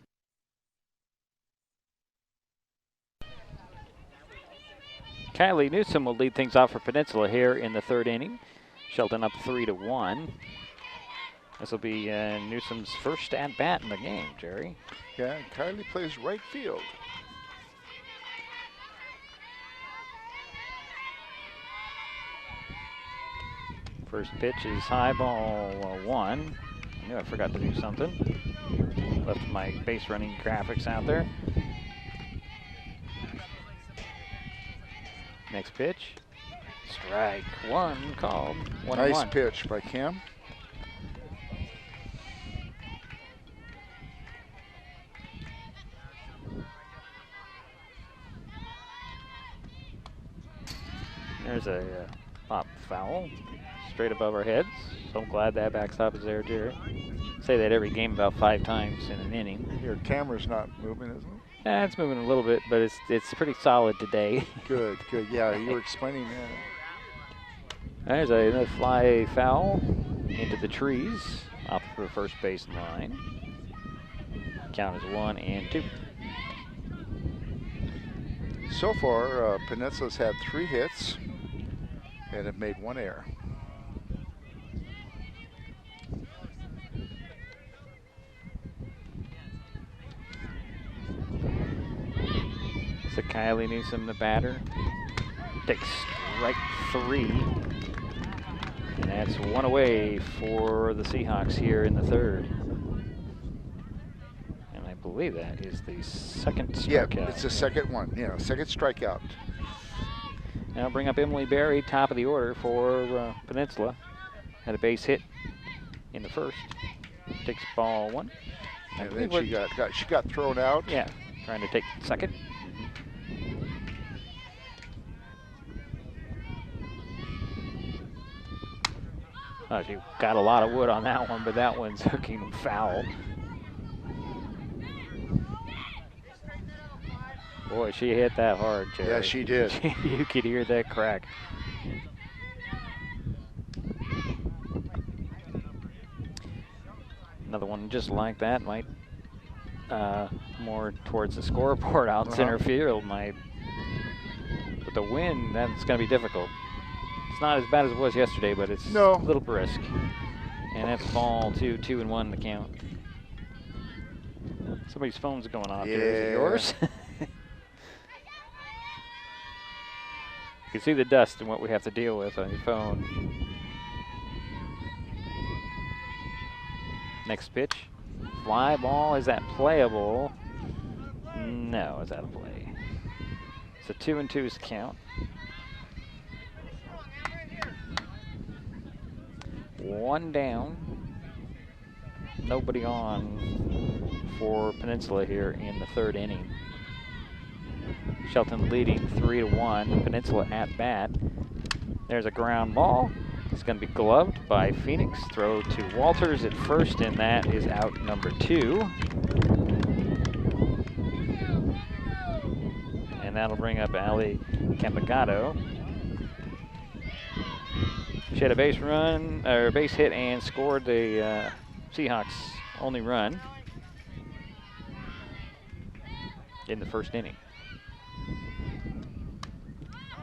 Kylie Newsom will lead things off for Peninsula here in the third inning. Shelton up 3-1. This will be Newsom's first at-bat in the game, Jerry.
Yeah, Kylie plays right field.
First pitch is high, ball 1. I knew I forgot to do something. Left my base running graphics out there. Next pitch. Strike 1 called. 1-1.
Nice pitch by Cam.
There's a pop foul straight above our heads. So I'm glad that backstop is there, Jerry. Say that every game about 5 times in an inning.
Your camera's not moving, is it?
Yeah, it's moving a little bit, but it's pretty solid today.
Good, good. Yeah, you were explaining that.
There's another fly foul into the trees off the first base line. Count is 1-2.
So far, Peninsula's had 3 hits and have made 1 error.
So Kylie Newsom, the batter, takes strike 3. And that's 1 away for the Seahawks here in the third. And I believe that is the second strikeout.
Yeah, it's the second one. Yeah, second strikeout.
Now bring up Emily Berry, top of the order for Peninsula. Had a base hit in the first. Takes ball 1.
And then she got thrown out.
Yeah, trying to take second. Oh, she got a lot of wood on that one, but that one's hooking foul. Boy, she hit that hard, Jerry.
Yeah, she did.
You could hear that crack. Another one just like that might more towards the scoreboard out in center field. But the wind, that's going to be difficult. It's not as bad as it was yesterday, but it's a little brisk. And that's ball 2, 2-1 the count. Somebody's phone's going off here. Is it yours? You can see the dust and what we have to deal with on your phone. Next pitch. Fly ball. Is that playable? No, it's out of play. So 2-2's count. One down. Nobody on for Peninsula here in the third inning. Shelton leading 3-1. Peninsula at bat. There's a ground ball. It's going to be gloved by Phoenix. Throw to Walters at first, and that is out number 2. And that'll bring up Ali Campagato. She had a base run, or base hit, and scored the Seahawks' only run in the first inning.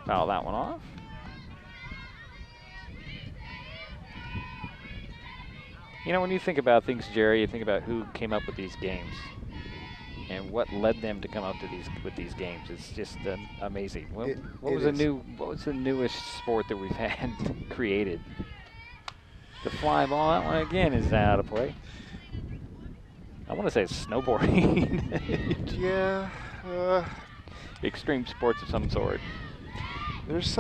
Foul that one off. You know, when you think about things, Jerry, you think about who came up with these games and what led them to come up to these games. It's just amazing. What was the newest sport that we've had created? The fly ball, that one again is out of play. I want to say it's snowboarding.
Yeah.
Extreme sports of some sort.
There's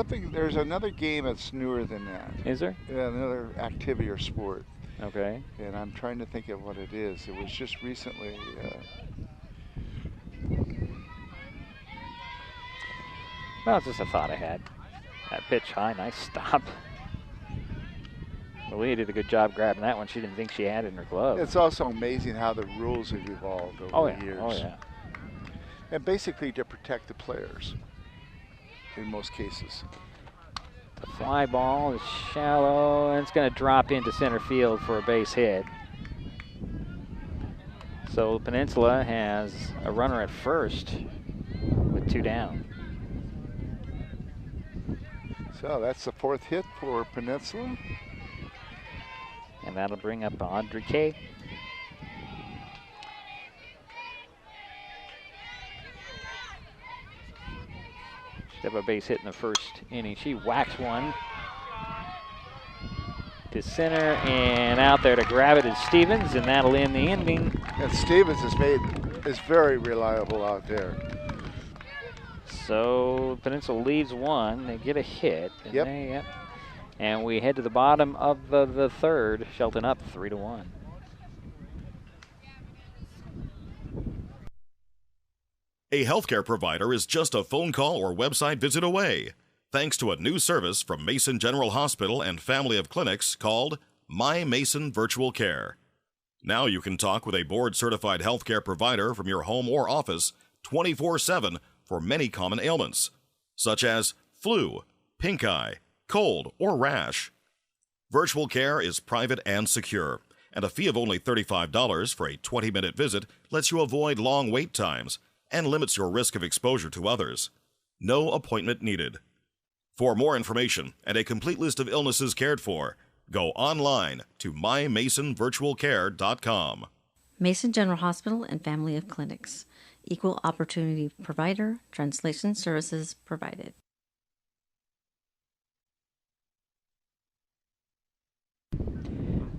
another game that's newer than that.
Is there?
Yeah, another activity or sport.
Okay.
And I'm trying to think of what it is. It was just recently.
Well, it's just a thought I had. That pitch high, nice stop. Malia did a good job grabbing that one. She didn't think she had it in her glove.
It's also amazing how the rules have evolved over the years.
Oh, yeah.
And basically to protect the players in most cases.
The fly ball is shallow, and it's going to drop into center field for a base hit. So Peninsula has a runner at first with 2 down.
So that's the 4th hit for Peninsula.
And that'll bring up Audrey Kay. She'll have a base hit in the first inning. She whacks one to center, and out there to grab it is Stevens, and that'll end the inning.
And Stevens is very reliable out there.
So Peninsula leads 1. They get a hit. And and we head to the bottom of the third. Shelton up 3-1.
A healthcare provider is just a phone call or website visit away, thanks to a new service from Mason General Hospital and family of clinics called My Mason Virtual Care. Now you can talk with a board-certified healthcare provider from your home or office 24/7 for many common ailments, such as flu, pink eye, cold, or rash. Virtual care is private and secure, and a fee of only $35 for a 20-minute visit lets you avoid long wait times and limits your risk of exposure to others. No appointment needed. For more information and a complete list of illnesses cared for, go online to mymasonvirtualcare.com.
Mason General Hospital and family of clinics. Equal opportunity provider. Translation services provided.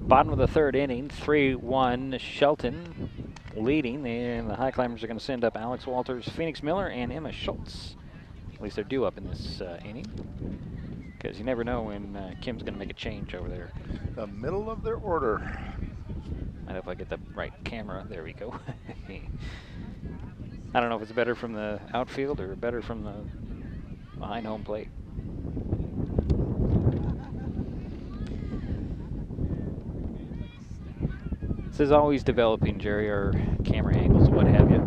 Bottom of the third inning, 3-1 Shelton leading, and the Highclimbers are going to send up Alex Walters, Phoenix Miller, and Emma Schultz. At least they're due up in this inning, because you never know when Kim's going to make a change over there.
The middle of their order.
I hope I get the right camera. There we go. I don't know if it's better from the outfield or better from the behind home plate. This is always developing, Jerry, our camera angles, what have you.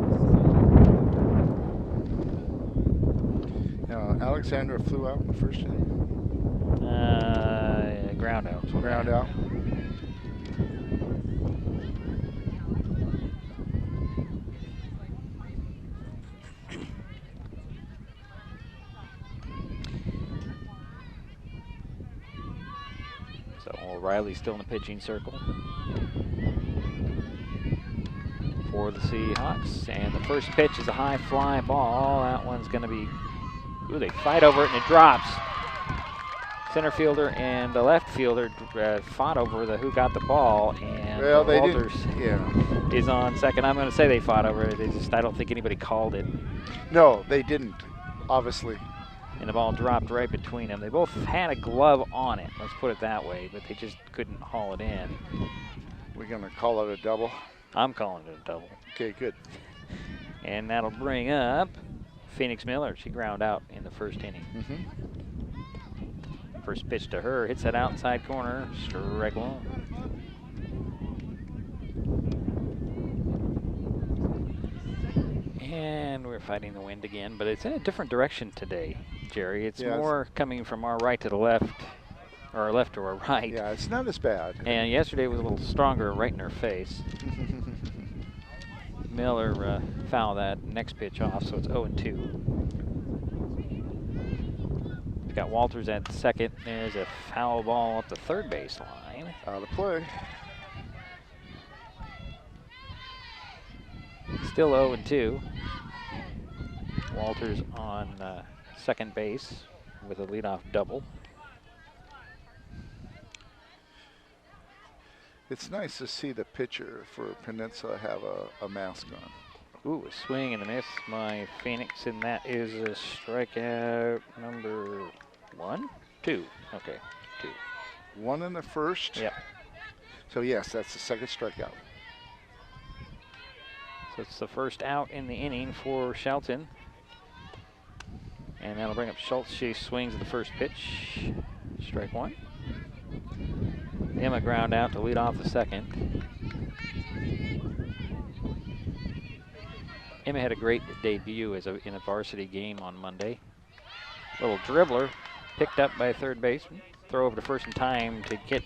Alexandra flew out in the first inning.
Ground out.
Ground out.
So O'Reilly's still in the pitching circle. for the Seahawks. And the first pitch is a high fly ball. That one's going to be, ooh, they fight over it and it drops. Center fielder and the left fielder fought over who got the ball, and Walters is on second. I'm going to say they fought over it. I don't think anybody called it.
No, they didn't, obviously.
And the ball dropped right between them. They both had a glove on it, let's put it that way, but they just couldn't haul it in.
We're going to call it a double?
I'm calling it a double.
Okay, good.
And that'll bring up Phoenix Miller. She ground out in the first inning. First pitch to her, hits that outside corner, strike one. And we're fighting the wind again, but it's in a different direction today, Jerry. It's more coming from our right to the left, or our left to our right.
Yeah, it's not as bad.
And yesterday was a little stronger right in her face. Miller fouled that next pitch off, so it's 0-2. Got Walters at second. There's a foul ball up the third base line.
Out of play.
Still 0-2. Walters on second base with a leadoff double.
It's nice to see the pitcher for Peninsula have a mask on.
Ooh, a swing and a miss by Phoenix, and that is a strikeout number 1? 2. Okay, 2.
1 in the first?
Yep.
So yes, that's the second strikeout.
So it's the first out in the inning for Shelton. And that'll bring up Schultz. She swings at the first pitch. Strike 1. Emma ground out to lead off the second. Emma had a great debut in a varsity game on Monday. Little dribbler picked up by third baseman. Throw over to first in time to get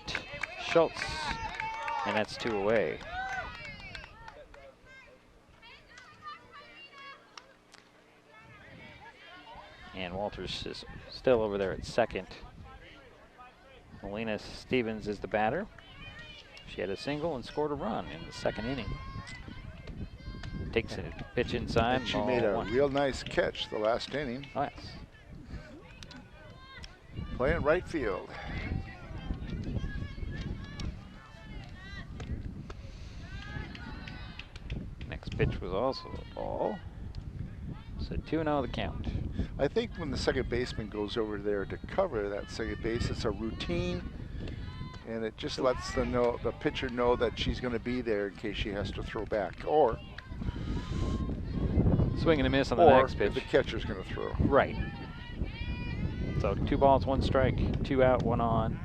Schultz, and that's 2 away. And Walters is still over there at second. Melina Stevens is the batter. She had a single and scored a run in the second inning. Takes a pitch inside.
And she made a real nice catch the last inning.
Oh, yes.
Playing right field.
Next pitch was also a ball. So 2-0 the count.
I think when the second baseman goes over there to cover that second base, it's a routine, and it just lets the pitcher know that she's going to be there in case she has to throw back, or
swing and a miss on the next pitch.
The catcher's going to throw.
Right. So 2 balls, 1 strike, 2 out, 1 on.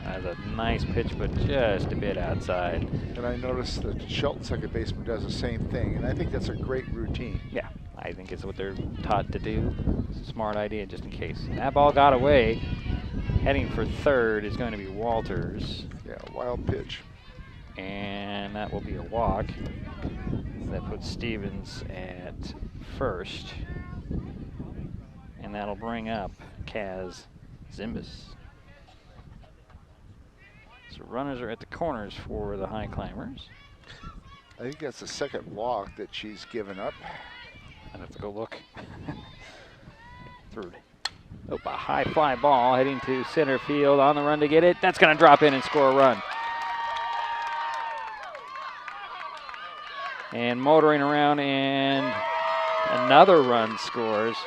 That's a nice pitch, but just a bit outside.
And I noticed that Shelton second baseman does the same thing, and I think that's a great routine.
Yeah, I think it's what they're taught to do. It's a smart idea just in case. That ball got away. Heading for third is going to be Walters.
Yeah, wild pitch.
And that will be a walk. That puts Stevens at first. And that'll bring up Kaz Zimbus. So runners are at the corners for the Highclimbers.
I think that's the second walk that she's given up.
I'd have to go look. Third. Oh, a high fly ball heading to center field on the run to get it. That's going to drop in and score a run. And motoring around, and another run scores.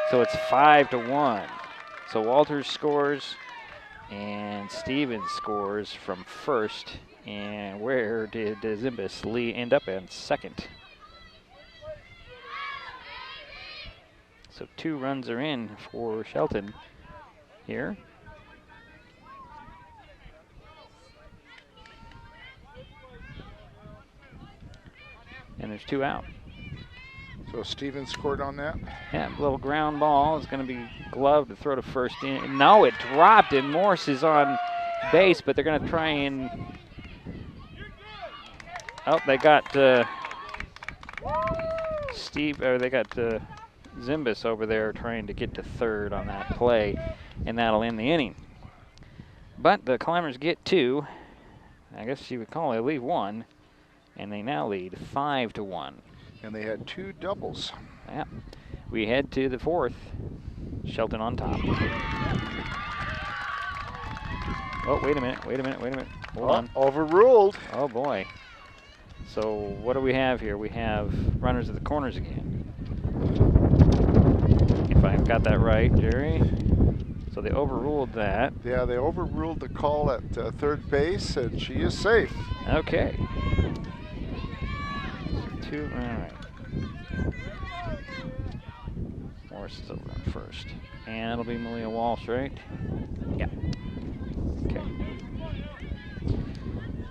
So it's 5-1. So Walters scores, and Stevens scores from first. And where did Zimbus Lee end up in second? So 2 runs are in for Shelton here. And there's 2 out.
So Stevens scored on that?
Yeah, little ground ball is going to be gloved to throw to first in. No, it dropped, and Morse is on base, but they're going to try and... Oh, they got Zimbus over there trying to get to third on that play, and that'll end the inning. But the Climbers get 2. I guess you would call it leave 1. And they now lead 5-1.
And they had 2 doubles.
Yeah. We head to the 4th. Shelton on top. Oh, wait a minute. Hold on.
Overruled.
Oh, boy. So what do we have here? We have runners at the corners again. If I've got that right, Jerry. So they overruled that.
Yeah, they overruled the call at third base, and she is safe.
Okay. 2, all right. Morris is over on first. And it'll be Malia Walsh, right? Yeah. Okay.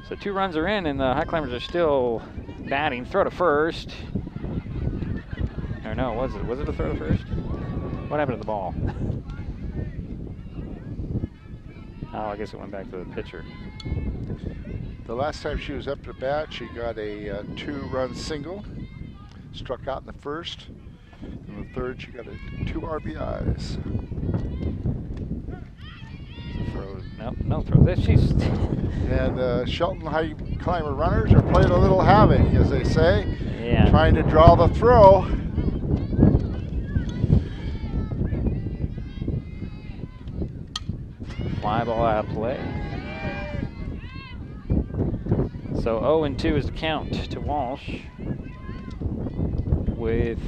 So 2 runs are in, and the Highclimbers are still batting. Throw to first. Or no, was it a throw to first? What happened to the ball? Oh, I guess it went back to the pitcher.
The last time she was up to bat, she got a 2-run single. Struck out in the first. In the third, she got 2 RBIs.
No throw. She's
and Shelton Highclimber runners are playing a little havoc, as they say.
Yeah.
Trying to draw the throw.
Fly ball out of play. So 0-2 is the count to Walsh. With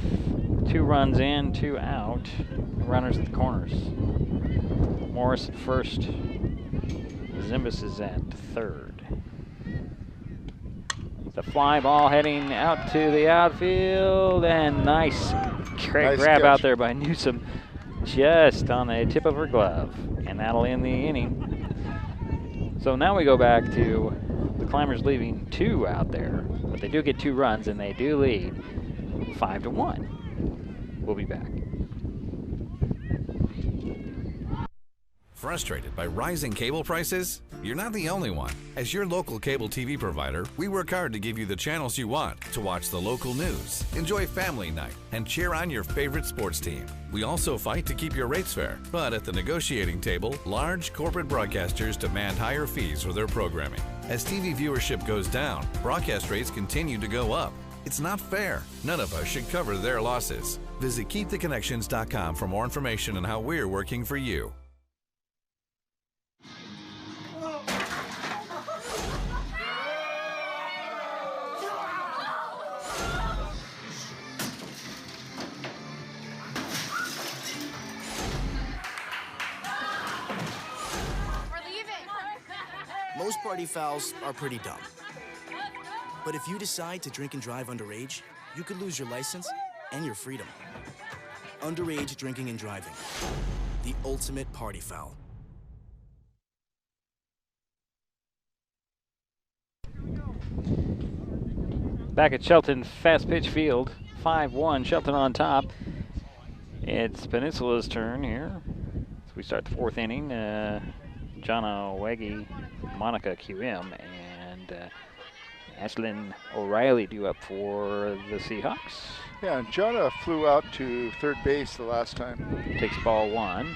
2 runs in, 2 out. Runners at the corners. Morris at first. Zimbus is at third. The fly ball heading out to the outfield, and nice grab
catch
out there by Newsom, just on the tip of her glove, and that'll end the inning. So now we go back to the Climbers leaving 2 out there, but they do get 2 runs, and they do lead 5-1. We'll be back.
Frustrated by rising cable prices? You're not the only one. As your local cable TV provider, we work hard to give you the channels you want to watch the local news, enjoy family night, and cheer on your favorite sports team. We also fight to keep your rates fair, but at the negotiating table, large corporate broadcasters demand higher fees for their programming. As TV viewership goes down, broadcast rates continue to go up. It's not fair. None of us should cover their losses. Visit KeepTheConnections.com for more information on how we're working for you.
Most party fouls are pretty dumb. But if you decide to drink and drive underage, you could lose your license and your freedom. Underage drinking and driving. The ultimate party foul.
Back at Shelton Fast Pitch Field, 5-1, Shelton on top. It's Peninsula's turn here. So we start the 4th inning. John Owegi, Monica QM, and Ashlyn O'Reilly due up for the Seahawks.
Yeah, and Jonah flew out to third base the last time.
Takes ball 1.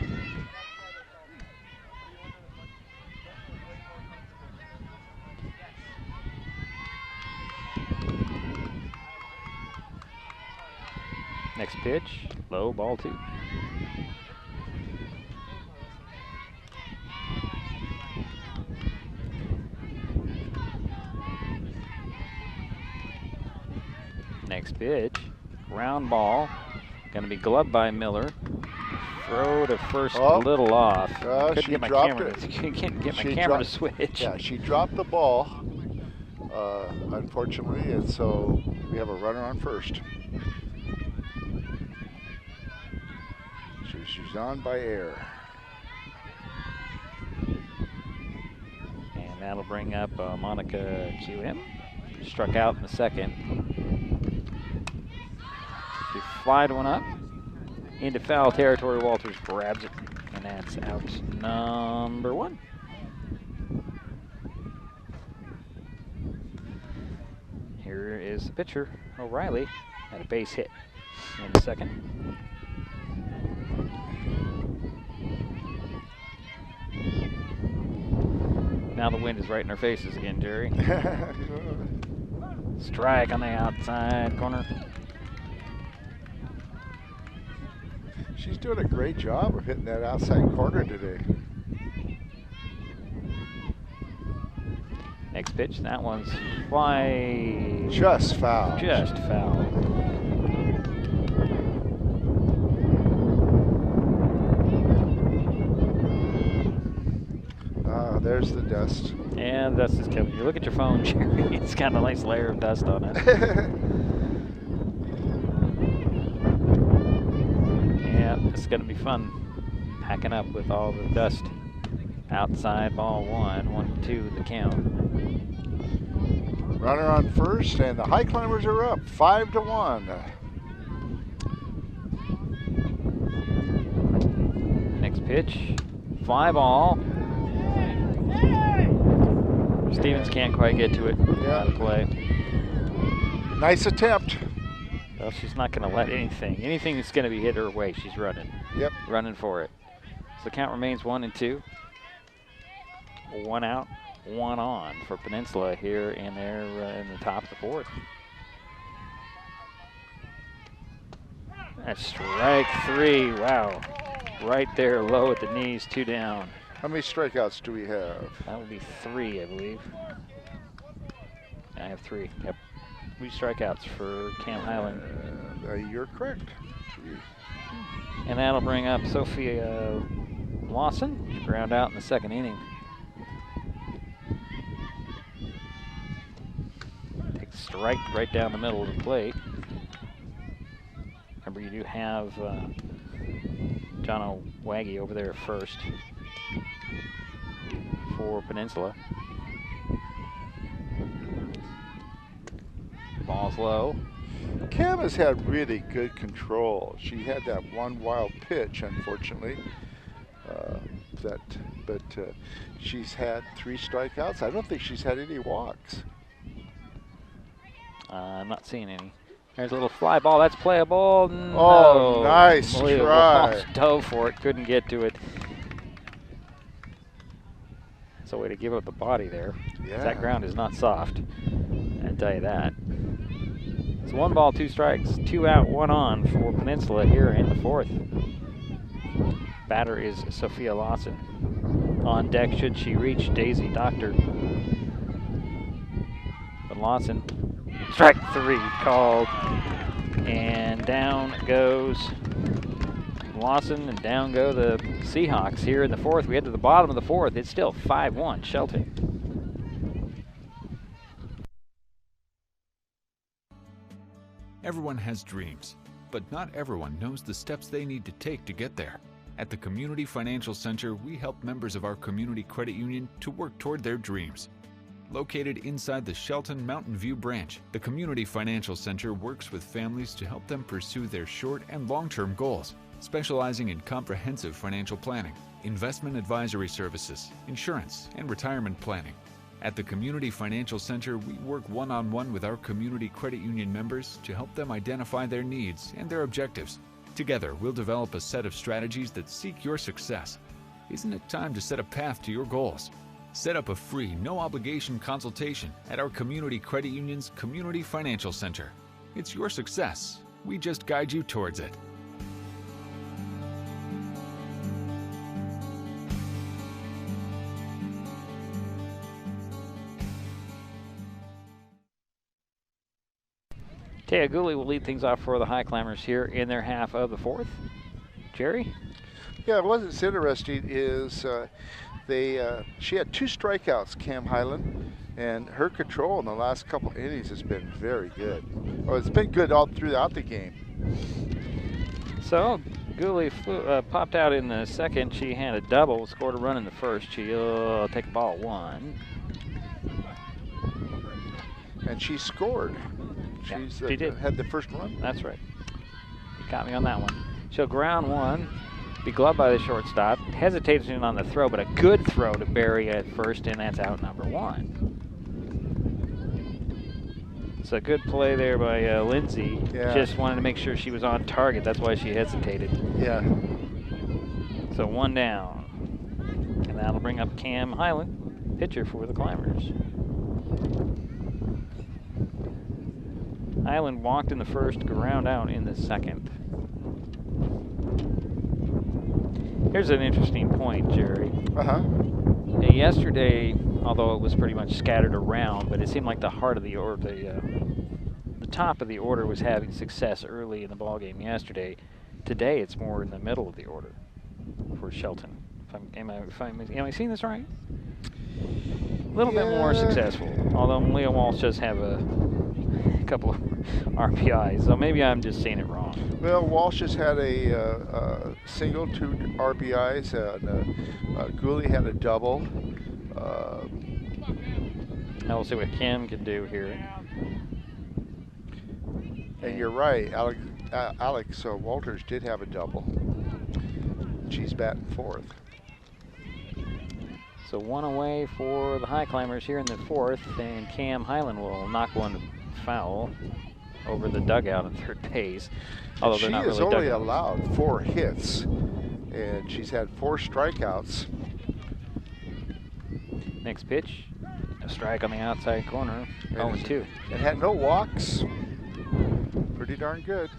Next pitch, low, ball 2. Next pitch, ground ball, going to be gloved by Miller. Throw to first, a little off. Couldn't
she
get my
dropped
camera.
it.
Can't get my camera to switch.
Yeah, she dropped the ball, unfortunately, and so we have a runner on first. She's on by air.
And that'll bring up Monica QM. Struck out in the second. She flied one up into foul territory. Walters grabs it, and that's out number 1. Here is the pitcher, O'Reilly, had a base hit in the second. Now the wind is right in our faces again, Jerry. Strike on the outside corner.
She's doing a great job of hitting that outside corner today.
Next pitch, that one's fly.
Just foul.
Just foul.
There's the dust.
And the dust is coming. You look at your phone, Jerry. It's got a nice layer of dust on it. Yeah, this is going to be fun. Packing up with all the dust. Outside ball 1, 1-2 the count.
Runner on first, and the Highclimbers are up 5-1.
Next pitch, fly ball. Stevens can't quite get to it.
Yeah.
Out of play.
Nice attempt.
Well, she's not going to let anything that's going to be hit her way, she's running.
Yep.
Running for it. So the count remains 1-2. 1 out, 1 on for Peninsula here in there in the top of the 4th. That's strike 3. Wow. Right there, low at the knees, 2 down.
How many strikeouts do we have?
That would be 3, I believe. I have 3. Yep. 3 strikeouts for Cam Highland.
You're correct.
And that'll bring up Sophia Lawson. She ground out in the 2nd inning. Takes a strike right down the middle of the plate. Remember, you do have John O'Waggy over there at first for Peninsula. Ball's low.
Cam has had really good control. She had that one wild pitch, unfortunately. But she's had 3 strikeouts. I don't think she's had any walks.
I'm not seeing any. There's a little fly ball. That's playable. No.
Oh, nice try.
Dove for it. Couldn't get to it. That's a way to give up the body there.
Yeah.
That ground is not soft. I'll tell you that. It's 1 ball, 2 strikes, 2 out, 1 on for Peninsula here in the 4th. Batter is Sophia Lawson. On deck should she reach Daisy Doctor. But Lawson, strike 3 called. And down goes Lawson, and down go the Seahawks here in the 4th. We head to the bottom of the 4th. It's still 5-1 Shelton.
Everyone has dreams, but not everyone knows the steps they need to take to get there. At the Community Financial Center, we help members of our community credit union to work toward their dreams. Located inside the Shelton Mountain View branch, the Community Financial Center works with families to help them pursue their short and long-term goals, specializing in comprehensive financial planning, investment advisory services, insurance, and retirement planning. At the Community Financial Center, we work one-on-one with our community credit union members to help them identify their needs and their objectives. Together, we'll develop a set of strategies that seek your success. Isn't it time to set a path to your goals? Set up a free, no-obligation consultation at our community credit union's Community Financial Center. It's your success. We just guide you towards it.
Taya Gooley will lead things off for the Highclimbers here in their half of the 4th. Jerry?
Yeah, what's interesting is she had 2 strikeouts, Cam Highland, and her control in the last couple innings has been very good. Oh, it's been good all throughout the game.
So Gooley popped out in the 2nd. She had a double, scored a run in the 1st. She'll take the ball at 1.
And she scored.
She did.
Had the first run.
That's right. Got me on that one. She'll ground 1, be gloved by the shortstop. Hesitation on the throw, but a good throw to Barry at first, and that's out number 1. So good play there by Lindsay.
Yeah.
Just wanted to make sure she was on target. That's why she hesitated.
Yeah.
So 1 down. And that'll bring up Cam Highland, pitcher for the Climbers. Highland walked in the first, ground out in the second. Here's an interesting point, Jerry. Yesterday, although it was pretty much scattered around, but it seemed like the heart of the order, the top of the order was having success early in the ballgame yesterday. Today, it's more in the middle of the order for Shelton. Am I seeing this right? A little bit more successful, although Leah Walsh does have a couple of RBIs, so maybe I'm just seeing it wrong.
Well, Walsh has had a single, 2 RBIs, and Gooley had a double.
Now we'll see what Kim can do here.
And you're right, Alex Walters did have a double. She's batting 4th.
So 1 away for the Highclimbers here in the 4th, and Cam Highland will knock one foul over the dugout at third base. Although they're not really dugouts. She has only
allowed 4 hits, and she's had 4 strikeouts.
Next pitch, a strike on the outside corner, 0-2.
And had no walks. Pretty darn good.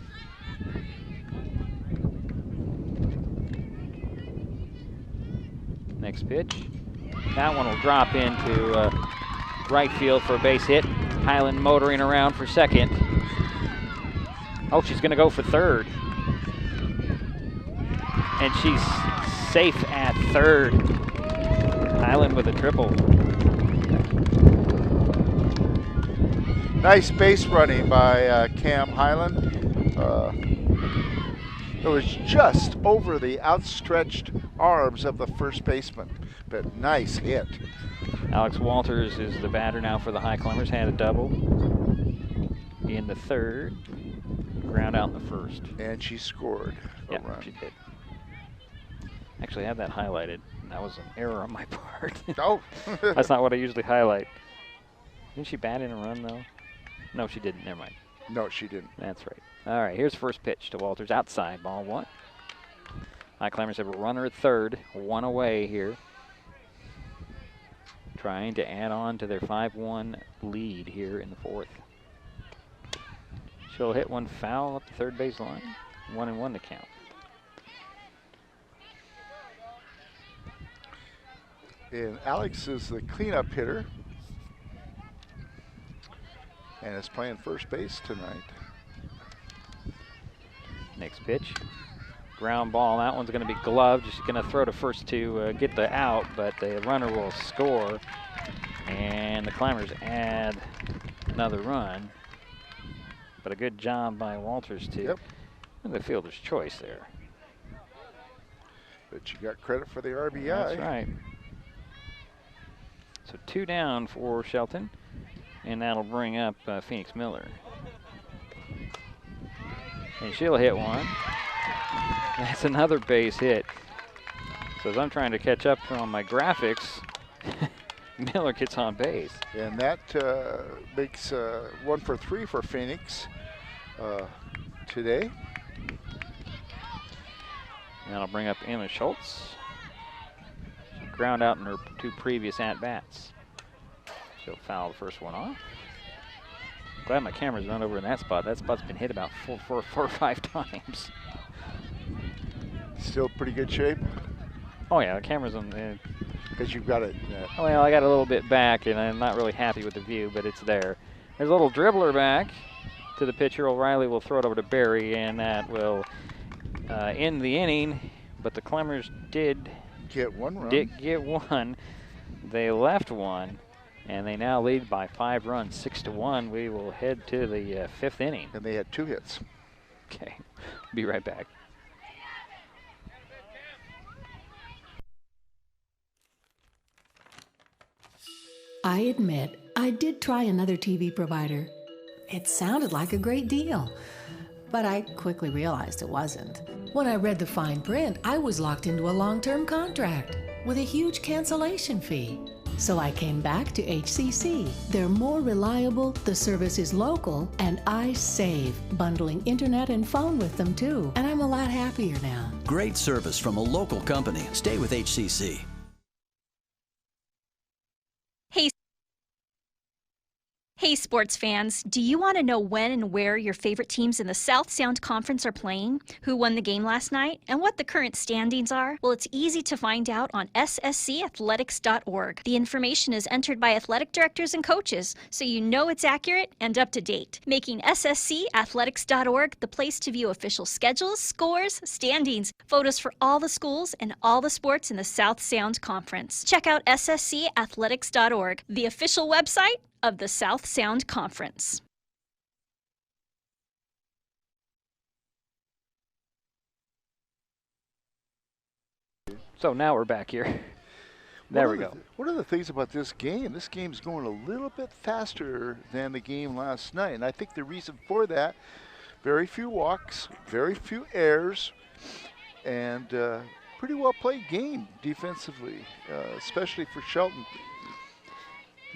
Next pitch. That one will drop into right field for a base hit. Highland motoring around for second. Oh, she's going to go for third. And she's safe at third. Highland with a triple.
Nice base running by Cam Highland. It was just over the outstretched arms of the first baseman, but nice hit.
Alex Walters is the batter now for the Highclimbers. Had a double in the third, ground out in the first.
And she scored a run.
She did. Actually, I had that highlighted. That was an error on my part.
Oh.
That's not what I usually highlight. Didn't she bat in a run, though? No, she didn't. Never mind.
No, she didn't.
That's right. All right, here's first pitch to Walters. Outside, ball 1. Highclimbers have a runner at third, 1 away here. Trying to add on to their 5-1 lead here in the 4th. She'll hit one foul up the third base line. 1-1 to count.
And Alex is the cleanup hitter. And is playing first base tonight.
Next pitch. Ground ball. That one's going to be gloved. She's going to throw to first to get the out, but the runner will score. And the Climbers add another run. But a good job by Walters to the fielder's choice there.
But you got credit for the RBI.
That's right. So 2 down for Shelton. And that'll bring up Phoenix Miller. And she'll hit one. That's another base hit. So as I'm trying to catch up on my graphics, Miller gets on base.
And that makes 1 for 3 for Phoenix today.
And that'll bring up Emma Schultz. She ground out in her 2 previous at-bats. She'll foul the first one off. Glad my camera's not over in that spot. That spot's been hit about 4 or 5 times.
Still pretty good shape?
Oh yeah, the camera's on there.
Because you've got it.
Oh, well, I got a little bit back, and I'm not really happy with the view, but it's there. There's a little dribbler back to the pitcher. O'Reilly will throw it over to Barry, and that will end the inning. But the Climbers did
get 1 run.
Did get 1. They left 1. And they now lead by 5 runs, 6-1. We will head to the 5th inning.
And they had 2 hits.
Okay, be right back.
I admit, I did try another TV provider. It sounded like a great deal, but I quickly realized it wasn't. When I read the fine print, I was locked into a long-term contract with a huge cancellation fee. So I came back to HCC. They're more reliable, the service is local, and I save, bundling internet and phone with them too. And I'm a lot happier now.
Great service from a local company. Stay with HCC.
Hey, Hey sports fans, do you want to know when and where your favorite teams in the South Sound Conference are playing, who won the game last night, and what the current standings are? Well, it's easy to find out on sscathletics.org. The information is entered by athletic directors and coaches, so you know it's accurate and up to date, making sscathletics.org the place to view official schedules, scores, standings, photos for all the schools and all the sports in the South Sound Conference. Check out sscathletics.org, the official website of the South Sound Conference.
So now we're back here. There we go.
One of the things about this game's going a little bit faster than the game last night. And I think the reason for that, very few walks, very few errors, and pretty well played game defensively, especially for Shelton.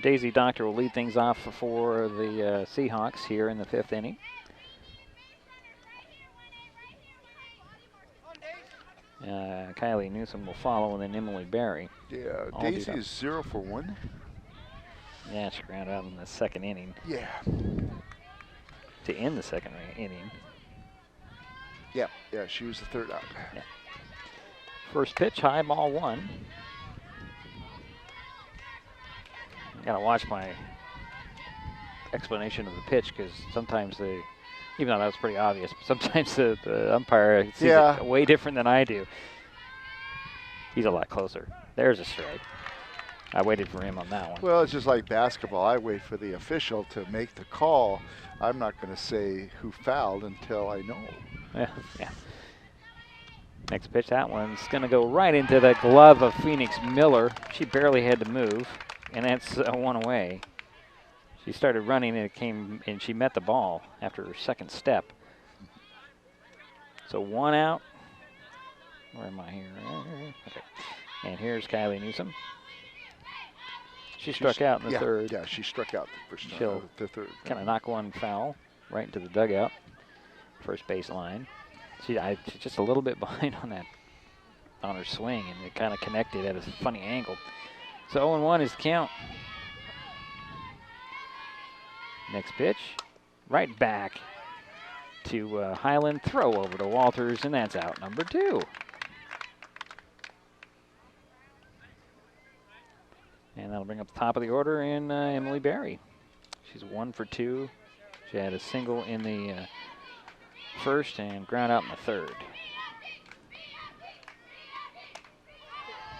Daisy Doctor will lead things off for the Seahawks here in the 5th inning. Kylie Newsom will follow, and then Emily Berry.
Yeah, Daisy is 0 for 1.
Yeah, she ground out in the 2nd inning.
Yeah.
To end the 2nd inning.
Yeah, she was the 3rd out.
Yeah. First pitch, high ball 1. Gotta watch my explanation of the pitch, because sometimes even though that was pretty obvious, but sometimes the umpire sees it way different than I do. He's a lot closer. There's a strike. I waited for him on that one.
Well, it's just like basketball. I wait for the official to make the call. I'm not going to say who fouled until I know.
Yeah. Next pitch, that one's going to go right into the glove of Phoenix Miller. She barely had to move. And that's one away. She started running and it came, and she met the ball after her 2nd step. So 1 out. Where am I here? Okay. And here's Kylie Newsom. She struck out in the 3rd.
Yeah, she struck out the first
She'll
the 3rd.
Kind of knock one foul right into the dugout. First base line. She's just a little bit behind on her swing, and it kind of connected at a funny angle. So 0-1 is the count. Next pitch, right back to Highland. Throw over to Walters, and that's out number 2. And that'll bring up the top of the order in Emily Berry. She's 1 for 2. She had a single in the 1st and ground out in the 3rd.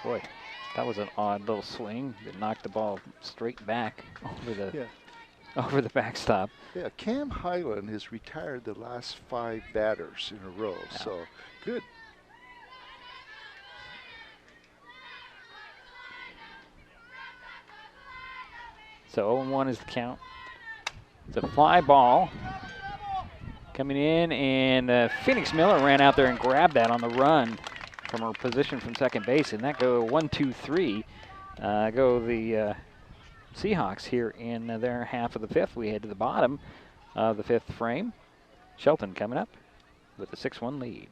Boy. That was an odd little swing that knocked the ball straight back over the backstop.
Yeah, Cam Highland has retired the last 5 batters in a row, so good.
So 0-1 is the count. It's a fly ball coming in, and Phoenix Miller ran out there and grabbed that on the run from her position from 2nd base, and that go 1-2-3. Go the Seahawks here in their half of the 5th. We head to the bottom of the 5th frame. Shelton coming up with a 6-1 lead.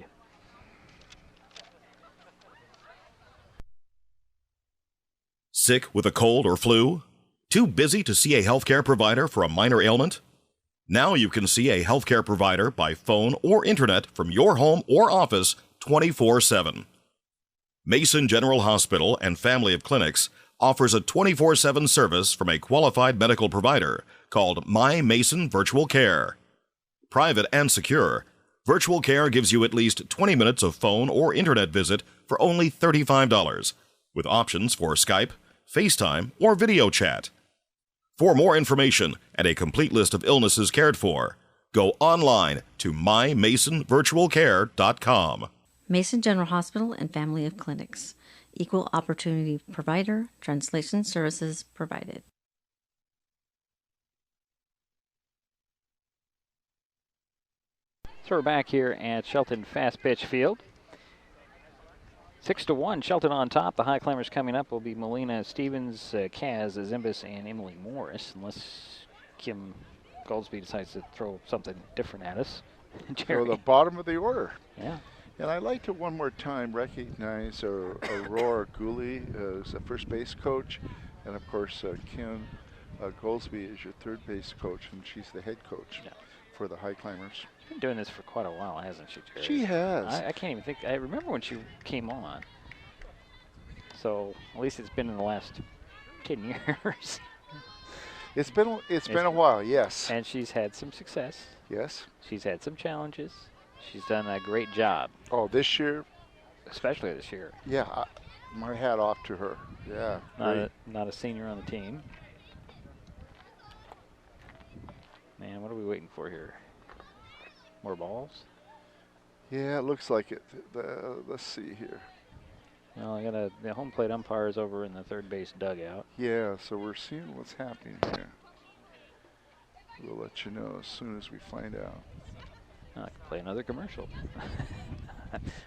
Sick with a cold or flu? Too busy to see a healthcare provider for a minor ailment? Now you can see a healthcare provider by phone or internet from your home or office 24/7. Mason General Hospital and Family of Clinics offers a 24/7 service from a qualified medical provider called My Mason Virtual Care. Private and secure, Virtual Care gives you at least 20 minutes of phone or internet visit for only $35, with options for Skype, FaceTime, or video chat. For more information and a complete list of illnesses cared for, go online to mymasonvirtualcare.com.
Mason General Hospital and Family of Clinics. Equal opportunity provider. Translation services provided.
So we're back here at Shelton Fast Pitch Field. 6-1, Shelton on top. The Highclimbers coming up will be Melina Stevens, Kaz Zimbus, and Emily Morris, unless Kim Goldsby decides to throw something different at us.
So the bottom of the order.
Yeah.
And I'd like to one more time recognize Aurora Gooley as the first base coach, and of course Kim Goldsby is your third base coach, and she's the head coach for the Highclimbers.
Been doing this for quite a while, hasn't she, Jerry?
She has.
I can't even think. I remember when she came on. So at least it's been in the last 10 years.
It's been a while, yes.
And she's had some success.
Yes.
She's had some challenges. She's done a great job.
Oh, this year?
Especially this year.
Yeah, my hat off to her. Yeah.
Not a senior on the team. Man, what are we waiting for here? More balls?
Yeah, it looks like it. Let's see here.
Well, I got the home plate umpire is over in the third base dugout.
Yeah, so we're seeing what's happening here. We'll let you know as soon as we find out.
I can play another commercial,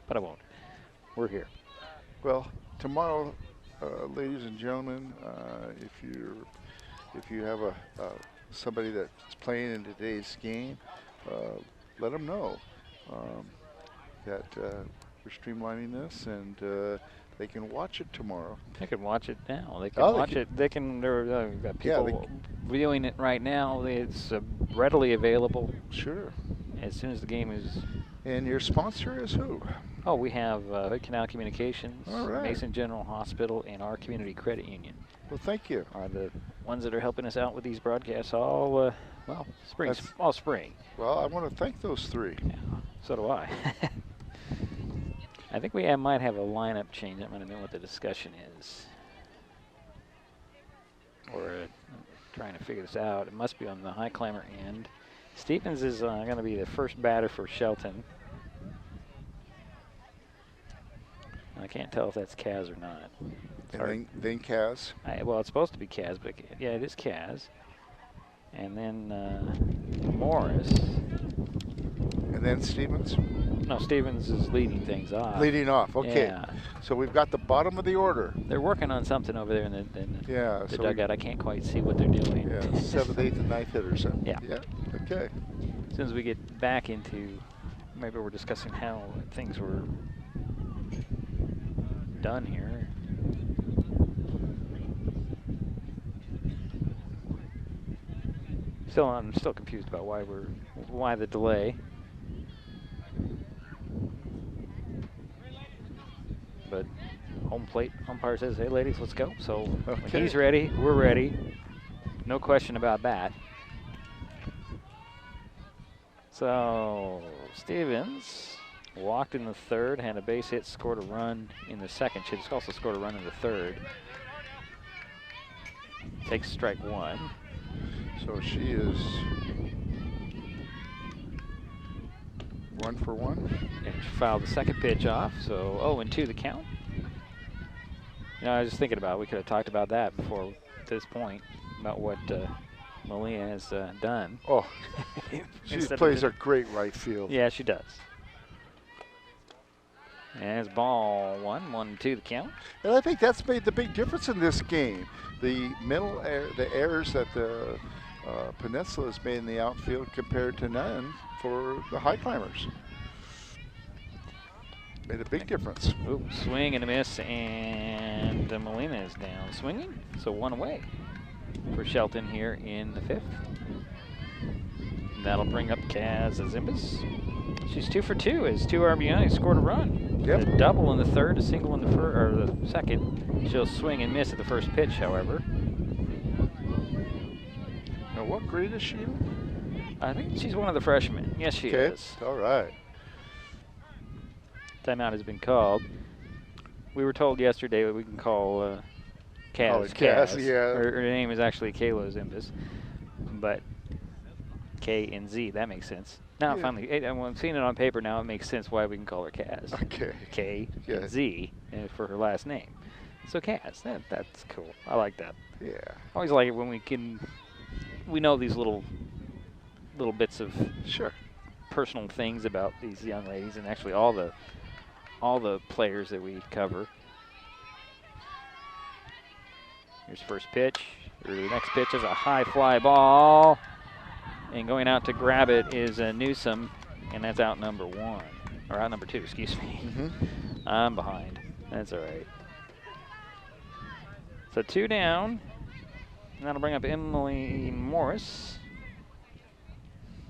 but I won't. We're here.
Well, tomorrow, ladies and gentlemen, if you have somebody that's playing in today's game, let them know that we're streamlining this, and they can watch it tomorrow.
They can watch it now. They can watch it. They can. We've got people viewing it right now. It's readily available.
Sure.
As soon as the game is.
And your sponsor is who?
Oh, we have Hood Canal Communications,
All right.
Mason General Hospital, and our Community Credit Union.
Well, thank you.
Are the ones that are helping us out with these broadcasts all, all spring.
Well, I want to thank those three.
Yeah, so do I. I think we might have a lineup change. That might have been what the discussion is. We're trying to figure this out. It must be on the high climber end. Stevens is going to be the first batter for Shelton. I can't tell if that's Kaz or not.
And then Kaz?
Well, it's supposed to be Kaz, but yeah, it is Kaz. And then Morris.
And then Stevens?
No, Stevens is leading things off.
Leading off, okay.
Yeah.
So we've got the bottom of the order.
They're working on something over there in the dugout. I can't quite see what they're doing.
Yeah, 7th, 8th, and 9th hitters.
Yeah.
Yeah, okay.
As soon as we get back into, maybe we're discussing how things were done here. I'm still confused about why the delay. But home plate umpire says, "Hey, ladies, let's go." So when he's ready, we're ready. No question about that. So Stevens walked in the third, had a base hit, scored a run in the second. She also scored a run in the third. Takes strike one.
So she is 1 for 1.
And she fouled the second pitch off, so 0-2 the count. You know, I was just thinking about, we could have talked about that before this point, about what Malia has done.
Oh, she plays a great right field.
Yeah, she does. And it's ball 1-2 the count.
And I think that's made the big difference in this game. The the errors that the Peninsula has made in the outfield compared to none for the Highclimbers. Made a big difference.
Ooh, swing and a miss, and Molina is down swinging. So one away for Shelton here in the fifth. And that'll bring up Kaz Azimbas. She's 2 for 2 as 2 RBIs, scored a run.
Yep.
A double in the third, a single in the the second. She'll swing and miss at the first pitch, however.
Now, what grade is she in?
I think she's one of the freshmen. Yes, she is.
All right.
Timeout has been called. We were told yesterday that we can call Kaz.
Kaz, yeah.
Her name is actually Kayla Zimbas, but K and Z, that makes sense. Now, finally, I'm seeing it on paper now, it makes sense why we can call her Kaz.
Okay.
K and Z for her last name. So Kaz, that's cool. I like that.
Yeah.
I always like it when we know these little bits of personal things about these young ladies, and actually all the players that we cover. Here's first pitch. The next pitch is a high fly ball. And going out to grab it is Newsom, and that's out number 1. Or out number 2, excuse me.
Mm-hmm.
I'm behind. That's all right. So 2 down. And that'll bring up Emily Morris.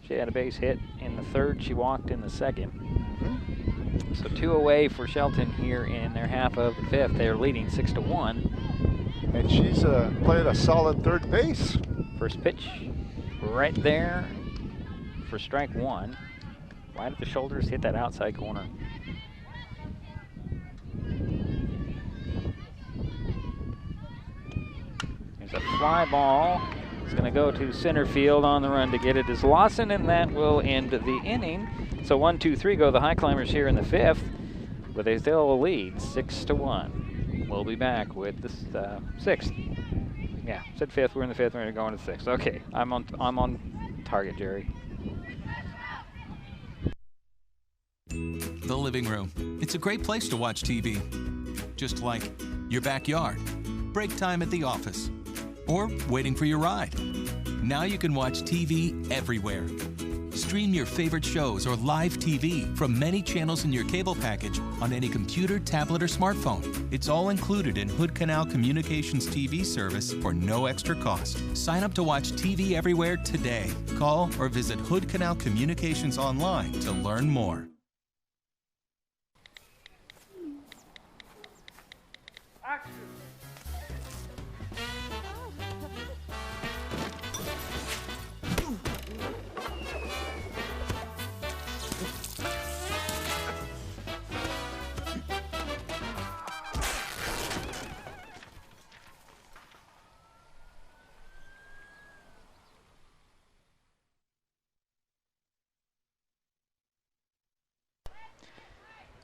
She had a base hit in the third. She walked in the second. So 2 away for Shelton here in their half of the fifth. They're leading 6-1.
And she's playing a solid third base.
First pitch right there for strike one. Right at the shoulders, hit that outside corner. There's a fly ball. It's going to go to center field. On the run to get it is Lawson, and that will end the inning. So 1, 2, 3 go the Highclimbers here in the fifth, but they still lead 6-1. We'll be back with this sixth. Yeah, said fifth. We're in the fifth. We're going to go into sixth. Okay, I'm on target, Jerry.
The living room. It's a great place to watch TV. Just like your backyard, break time at the office, or waiting for your ride. Now you can watch TV everywhere. Stream your favorite shows or live TV from many channels in your cable package on any computer, tablet, or smartphone. It's all included in Hood Canal Communications TV service for no extra cost. Sign up to watch TV everywhere today. Call or visit Hood Canal Communications online to learn more.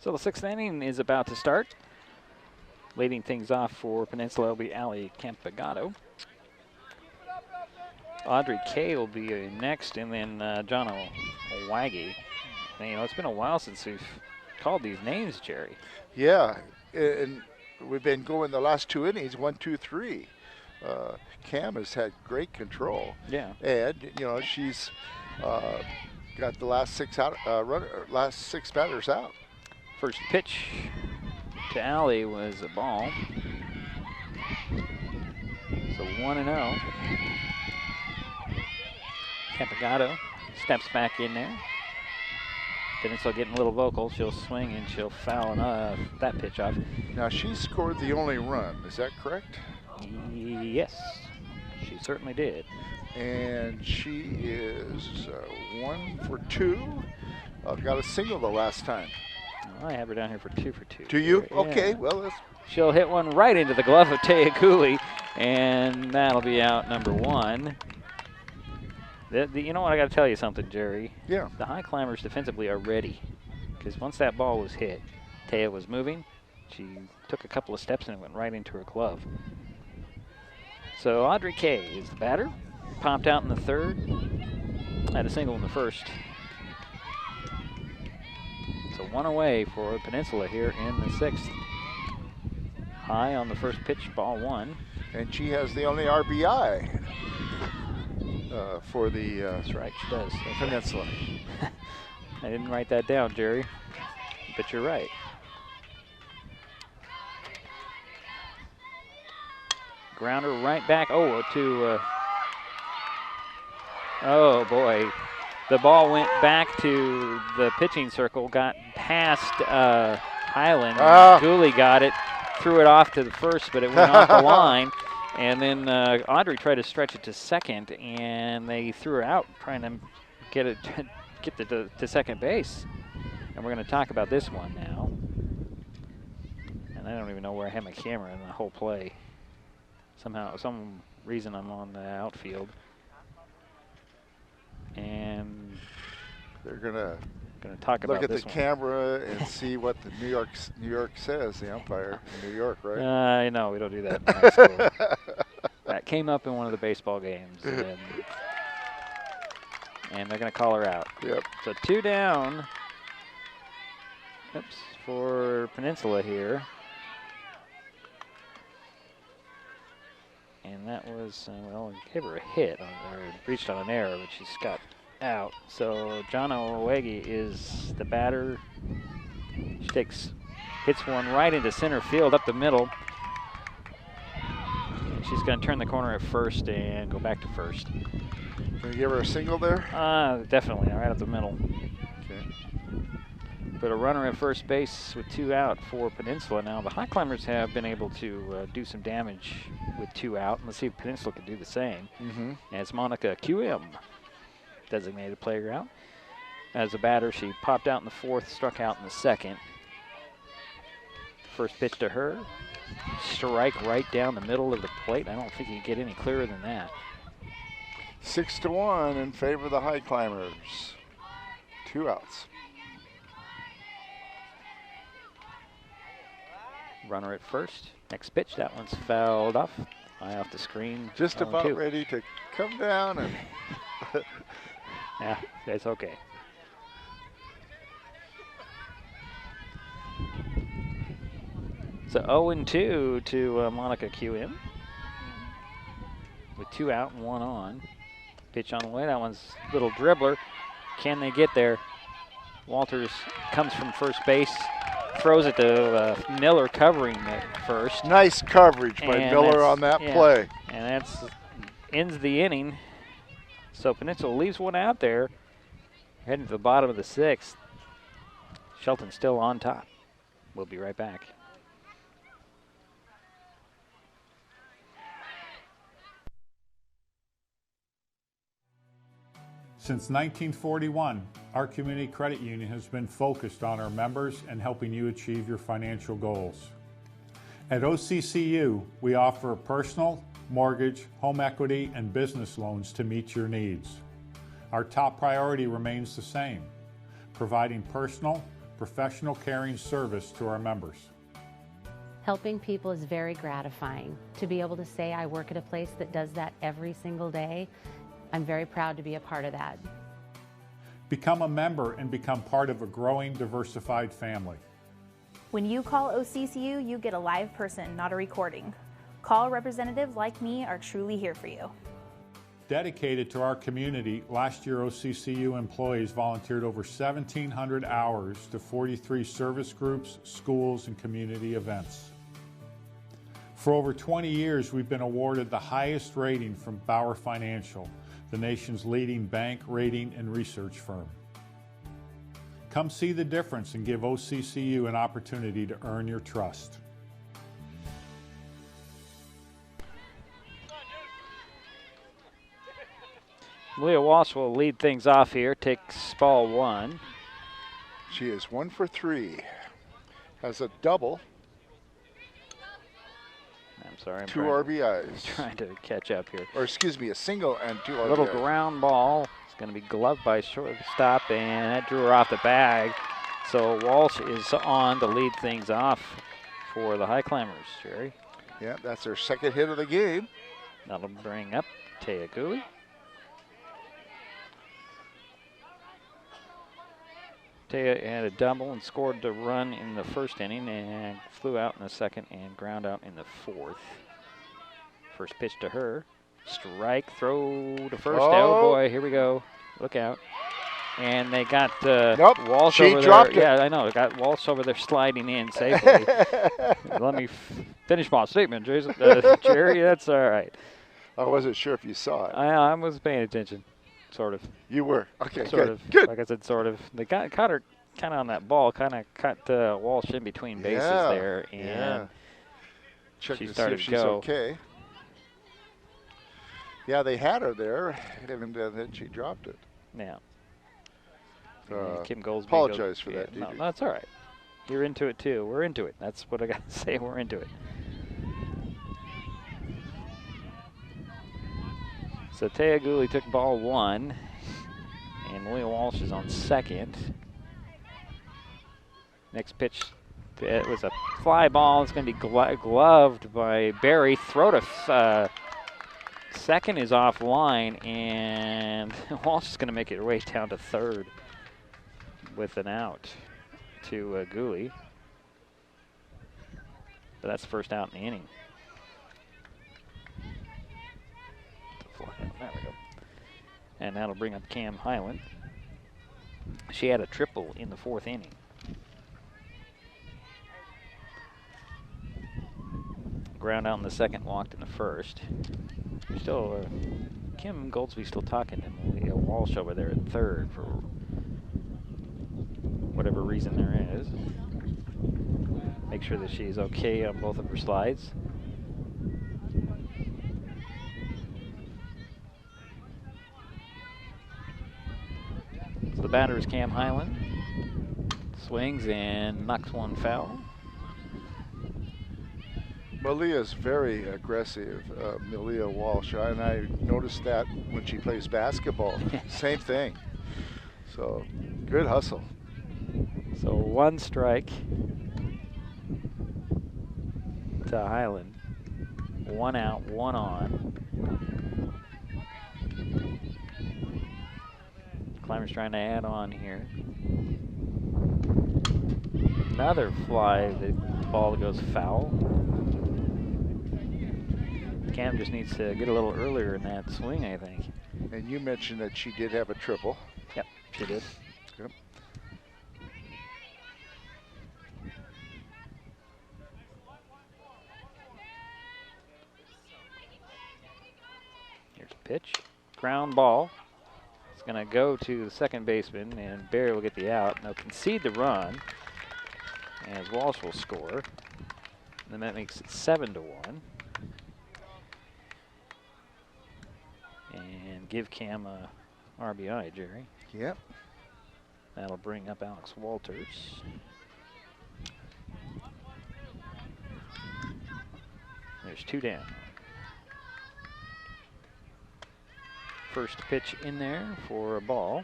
So the sixth inning is about to start. Leading things off for Peninsula will be Ali Campagato. Audrey Kay will be next, and then John O'Waggy. You know, it's been a while since we've called these names, Jerry.
Yeah, and we've been going the last 2 innings, 1, 2, 3. Cam has had great control.
Yeah.
And, you know, she's got the last 6 batters out.
First pitch to Allie was a ball. So 1-0. Campagato steps back in there. Peninsula getting a little vocal. She'll swing and she'll foul that pitch off.
Now she scored the only run. Is that correct?
Yes, she certainly did.
And she is 1 for 2. Got a single the last time.
I have her down here for 2 for 2.
Do you?
Yeah.
Okay, well,
she'll hit one right into the glove of Taya Cooley, and that'll be out number 1. You know what, I got to tell you something, Jerry.
Yeah.
The Highclimbers defensively are ready, because once that ball was hit, Taya was moving. She took a couple of steps and it went right into her glove. So Audrey Kay is the batter. Popped out in the third. Had a single in the first. So 1 away for Peninsula here in the sixth. High on the first pitch, ball 1.
And she has the only RBI for the
that's right, she does.
Peninsula.
Right. I didn't write that down, Jerry, but you're right. Grounder right back. Oh, oh boy. The ball went back to the pitching circle, got past Highland. Gooley got it, threw it off to the first, but it went off the line. And then Audrey tried to stretch it to second, and they threw her out trying to get it to second base. And we're going to talk about this one now. And I don't even know where I have my camera in the whole play. Somehow, some reason I'm on the outfield. And
they're gonna
talk about
look at
this
the
one.
camera and see what the New York says. The umpire in New York, right?
No, we don't do that in high school. That came up in one of the baseball games, and they're gonna call her out.
Yep.
So 2 down. Oops, for Peninsula here. And that was, well, gave her a hit, or reached on an error, but she's got out. So John Owegi is the batter. She hits one right into center field, up the middle. she's going to turn the corner at first and go back to first.
Can you give her a single there?
Definitely, right up the middle.
Okay.
But a runner at first base with 2 out for Peninsula. Now, the Highclimbers have been able to do some damage with 2 out. Let's see if Peninsula can do the same.
Mm-hmm.
And it's Monica QM, designated player out. As a batter, she popped out in the 4th, struck out in the 2nd. First pitch to her. Strike right down the middle of the plate. I don't think you can get any clearer than that.
6-1 in favor of the Highclimbers. 2 outs.
Runner at first. Next pitch, that one's fouled off. High off the screen.
Just about ready to come down and.
Yeah, it's okay. So 0-2 to Monica QM. With 2 out and 1 on. Pitch on the way. That one's a little dribbler. Can they get there? Walters comes from first base. Throws it to Miller covering at first.
Nice coverage by Miller on that play.
And that's ends the inning. So Peninsula leaves 1 out there. Heading to the bottom of the 6th. Shelton still on top. We'll be right back.
Since 1941, our community credit union has been focused on our members and helping you achieve your financial goals. At OCCU, we offer personal, mortgage, home equity, and business loans to meet your needs. Our top priority remains the same, providing personal, professional caring service to our members.
Helping people is very gratifying. To be able to say I work at a place that does that every single day, I'm very proud to be a part of that.
Become a member and become part of a growing, diversified family.
When you call OCCU, you get a live person, not a recording. Call representatives like me are truly here for you.
Dedicated to our community, last year OCCU employees volunteered over 1,700 hours to 43 service groups, schools, and community events. For over 20 years, we've been awarded the highest rating from Bauer Financial, the nation's leading bank, rating, and research firm. Come see the difference and give OCCU an opportunity to earn your trust.
Leah Walsh will lead things off here, takes ball 1.
She is 1 for 3. Has a double.
I'm sorry.
2 RBIs.
Trying to catch up here.
Or excuse me, a single and 2 RBIs.
A little ground ball. It's going to be gloved by shortstop, and that drew her off the bag. So Walsh is on to lead things off for the Highclimbers, Jerry.
Yeah, that's her 2nd hit of the game.
That'll bring up Taya Gooley. Taya had a double and scored the run in the 1st inning and flew out in the 2nd and ground out in the 4th. First pitch to her. Strike, throw to first. Oh boy, here we go. Look out. And they got Walsh over there. Yeah, I know. Got Walsh over there sliding in safely. Let me finish my statement, Jason. Jerry, that's all right.
I wasn't sure if you saw it.
I was paying attention. Sort of.
You were? Okay,
sort of.
Good.
Like I said, sort of. They caught her kind of on that ball, kind of cut Walsh in between bases there, and she started to go.
Okay. Yeah, they had her there, and then she dropped it.
Yeah. Kim Goldsby.
Apologize for that.
No, that's all right. You're into it too. We're into it. That's what I got to say. We're into it. So Taya Gooley took ball 1, and Leah Walsh is on 2nd. Next pitch, it was a fly ball. It's going to be gloved by Barry. Throw to 2nd is offline, and Walsh is going to make it way down to 3rd with an out to Gooley. But that's the first out in the inning. There we go. And that'll bring up Cam Highland. She had a triple in the 4th inning. Ground out in the second, walked in the first. Still, Kim Goldsby's still talking to Malia Walsh over there at third for whatever reason there is. Make sure that she's okay on both of her slides. So the batter is Cam Highland. Swings and knocks one foul.
Malia's very aggressive, Malia Walsh, and I noticed that when she plays basketball. Same thing. So, good hustle.
So 1 strike to Highland. 1 out, 1 on. Climbers trying to add on here. Another fly, the ball goes foul. Cam just needs to get a little earlier in that swing, I think.
And you mentioned that she did have a triple.
Yep, she did.
Yep.
Here's a pitch. Ground ball. It's going to go to the second baseman, and Barry will get the out. They'll concede the run, as Walsh will score. And then that makes it 7-1. And give Cam a RBI, Jerry.
Yep.
That'll bring up Alex Walters. There's 2 down. First pitch in there for a ball.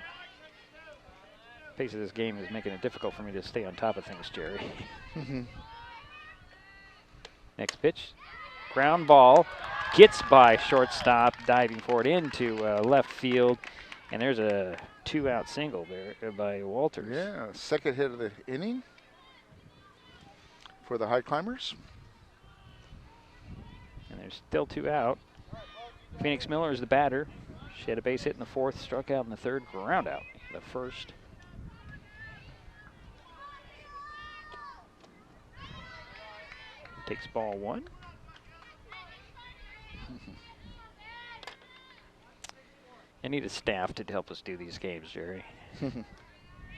Pace of this game is making it difficult for me to stay on top of things, Jerry. Next pitch. Ground ball. Gets by shortstop, diving forward into left field. And there's a 2-out single there by Walters.
Yeah, second hit of the inning for the Highclimbers.
And there's still 2 out. Phoenix Miller is the batter. She had a base hit in the 4th, struck out in the 3rd, ground out in the 1st. Takes ball 1. I need a staff to help us do these games, Jerry.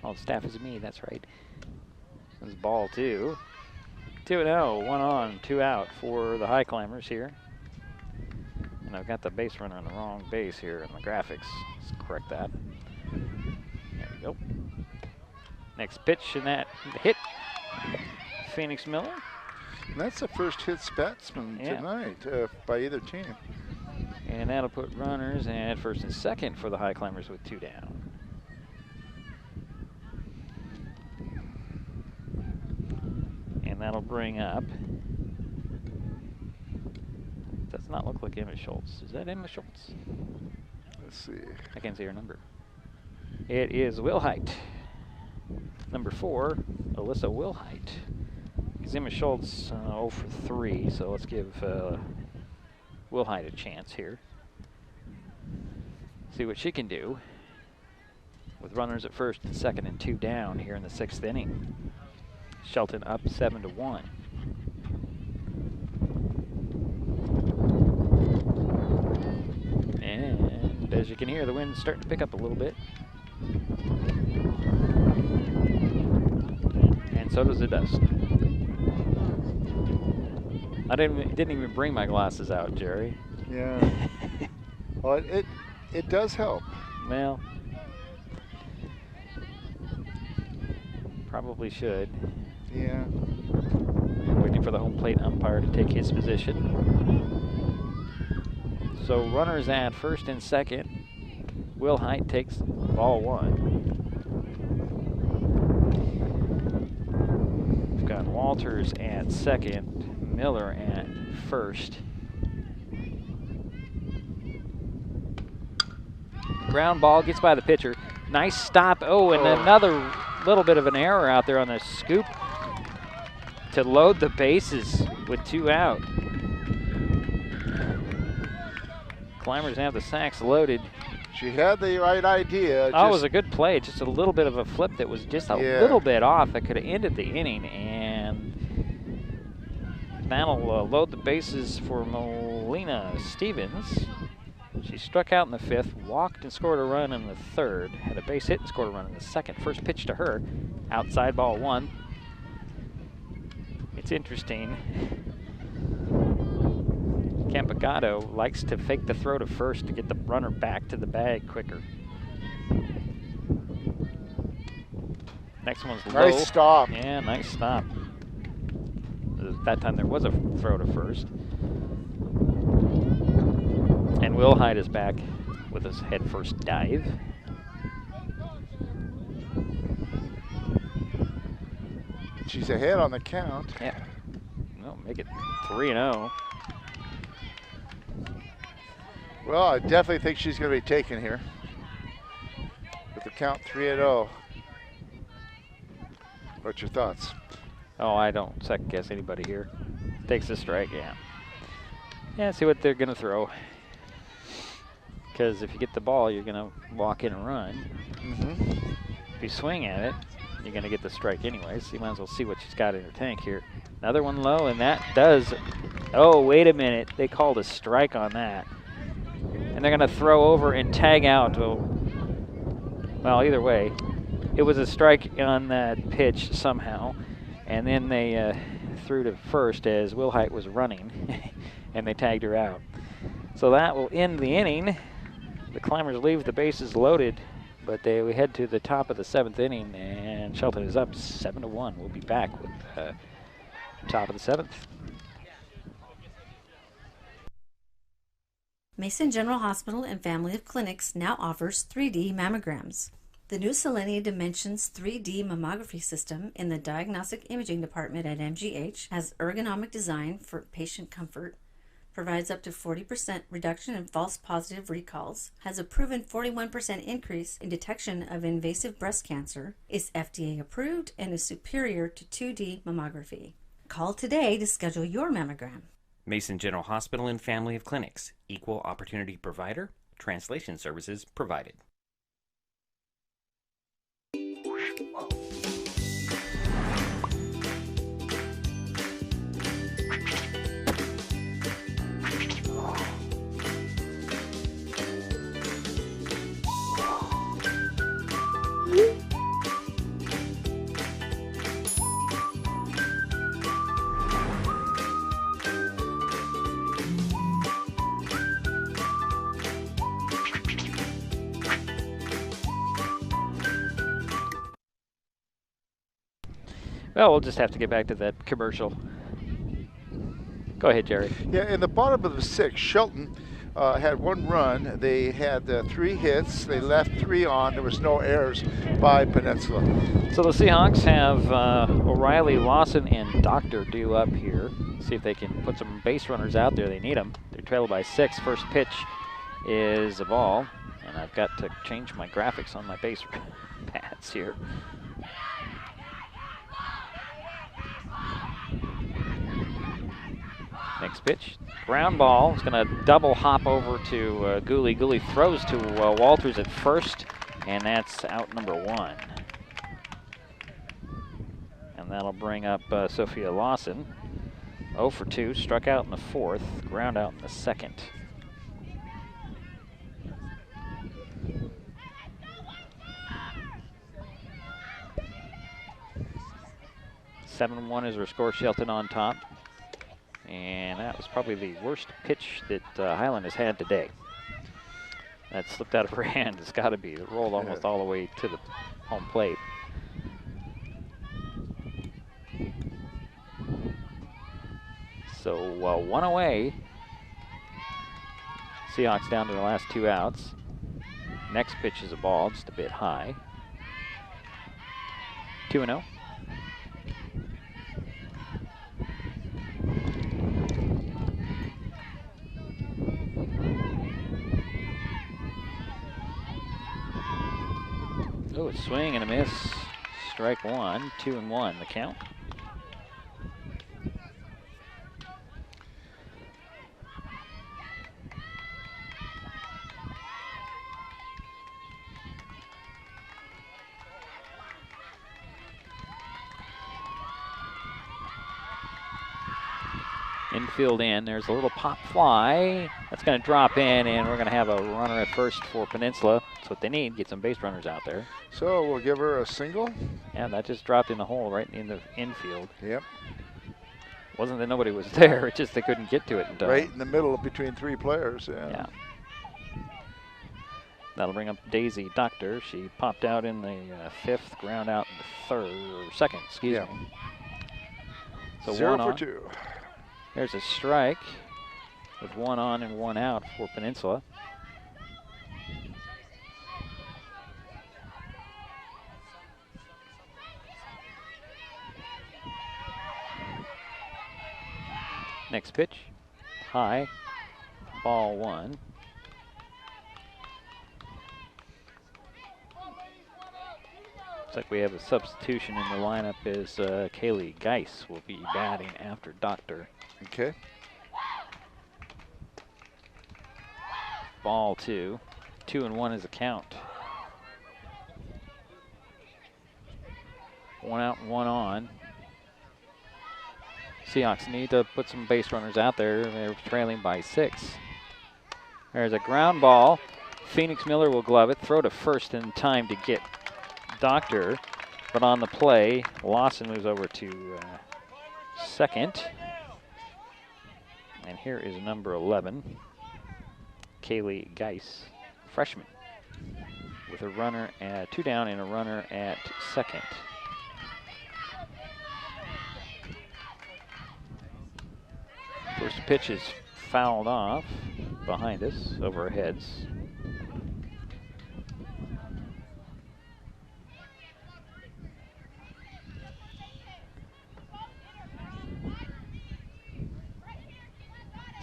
All the staff is me, that's right. This is ball 2. 2-0, 1 on, 2 out for the Highclimbers here. And I've got the base runner on the wrong base here in the graphics. Let's correct that. There we go. Next pitch, and that hit. Phoenix Miller.
And that's the first hit batsman tonight by either team.
And that'll put runners at first and second for the Highclimbers with 2 down. And that'll bring up, does not look like Emma Schultz. Is that Emma Schultz?
Let's see.
I can't see her number. It is Wilhite. Number 4, Alyssa Wilhite. Because Emma Schultz 0 for 3, so let's give Wilhite a chance here. See what she can do with runners at first and second and 2 down here in the 6th inning. Shelton up 7-1. And as you can hear, the wind's starting to pick up a little bit. And so does the dust. I didn't even bring my glasses out, Jerry.
Yeah. Well, it does help.
Well, probably should.
Yeah.
Waiting for the home plate umpire to take his position. So runners at first and second. Wilhite takes ball 1. We've got Walters at second, Miller at first. Ground ball gets by the pitcher. Nice stop. Oh, and another little bit of an error out there on the scoop to load the bases with 2 out. Climbers have the sacks loaded.
She had the right idea.
Oh, it was a good play. Just a little bit of a flip that was just a little bit off. That could have ended the inning, and that'll load the bases for Melina Stevens. She struck out in the 5th, walked and scored a run in the 3rd, had a base hit and scored a run in the 2nd. First pitch to her, outside ball 1. It's interesting. Campagado likes to fake the throw to first to get the runner back to the bag quicker. Next one's low.
Nice stop.
Yeah, nice stop. That time there was a throw to first. And Wilhite is back with his head first dive.
She's ahead on the count.
Yeah. No, make it 3-0.
Well, I definitely think she's going to be taken here with the count 3-0. What's your thoughts?
Oh, I don't second guess anybody here. Takes a strike, yeah. Yeah, see what they're going to throw. Because if you get the ball, you're going to walk in and run. If you swing at it, you're going to get the strike anyway, so you might as well see what she's got in her tank here. Another one low, and that does. Oh, wait a minute. They called a strike on that. And they're going to throw over and tag out. Well, either way, it was a strike on that pitch somehow. And then they threw to first as Wilhite was running, and they tagged her out. So that will end the inning. The Climbers leave the bases loaded, but we head to the top of the 7th inning, and Shelton is up 7-1. We'll be back with top of the 7th.
Mason General Hospital and Family of Clinics now offers 3D mammograms. The new Selenia Dimensions 3D mammography system in the Diagnostic Imaging Department at MGH has ergonomic design for patient comfort, provides up to 40% reduction in false positive recalls, has a proven 41% increase in detection of invasive breast cancer, is FDA approved, and is superior to 2D mammography. Call today to schedule your mammogram.
Mason General Hospital and Family of Clinics. Equal opportunity provider. Translation services provided.
Well, we'll just have to get back to that commercial. Go ahead, Jerry.
Yeah, in the bottom of the 6th, Shelton had 1 run. They had 3 hits. They left 3 on. There was no errors by Peninsula.
So the Seahawks have O'Reilly, Lawson, and Doctor due up here. See if they can put some base runners out there. They need them. They're trailed by 6. First pitch is a ball. And I've got to change my graphics on my base pads here. Next pitch, ground ball. It's going to double hop over to Gooley. Gooley throws to Walters at first, and that's out number 1. And that'll bring up Sophia Lawson. 0 for 2, struck out in the 4th, ground out in the 2nd. (7-1) is her score. Shelton on top. And that was probably the worst pitch that Highland has had today. That slipped out of her hand. It's got to be. It rolled almost all the way to the home plate. So 1 away. Seahawks down to the last 2 outs. Next pitch is a ball, just a bit high. 2-0. Oh, a swing and a miss. Strike 1, 2-1 the count. Infield in. There's a little pop fly. That's going to drop in, and we're going to have a runner at first for Peninsula. That's what they need, get some base runners out there.
So we'll give her a single.
Yeah, that just dropped in the hole right in the infield.
Yep.
Wasn't that nobody was there, it's just they couldn't get to it in time.
Right in the middle between 3 players,
Yeah. That'll bring up Daisy Doctor. She popped out in the 5th, ground out in the 2nd, excuse me. So
0
1
for
on.
2.
There's a strike with 1 on and 1 out for Peninsula. Next pitch, high, ball 1. Looks like we have a substitution in the lineup as Kaylee Geis will be batting after Doctor.
Okay.
Ball 2. 2-1 is a count. 1 out and 1 on. Seahawks need to put some base runners out there. They're trailing by 6. There's a ground ball. Phoenix Miller will glove it, throw to first in time to get Doctor, but on the play, Lawson moves over to second. And here is number 11, Kaylee Geis, freshman, with a runner at 2 down and a runner at second. First pitch is fouled off behind us, over our heads.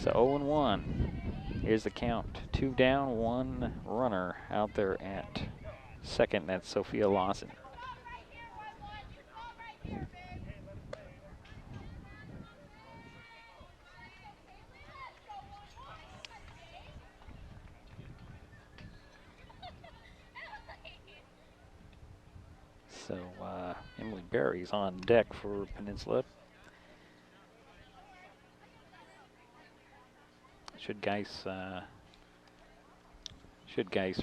So 0-1. Here's the count. 2 down, 1 runner out there at second. That's Sophia Lawson. So Emily Berry's on deck for Peninsula. Should Geis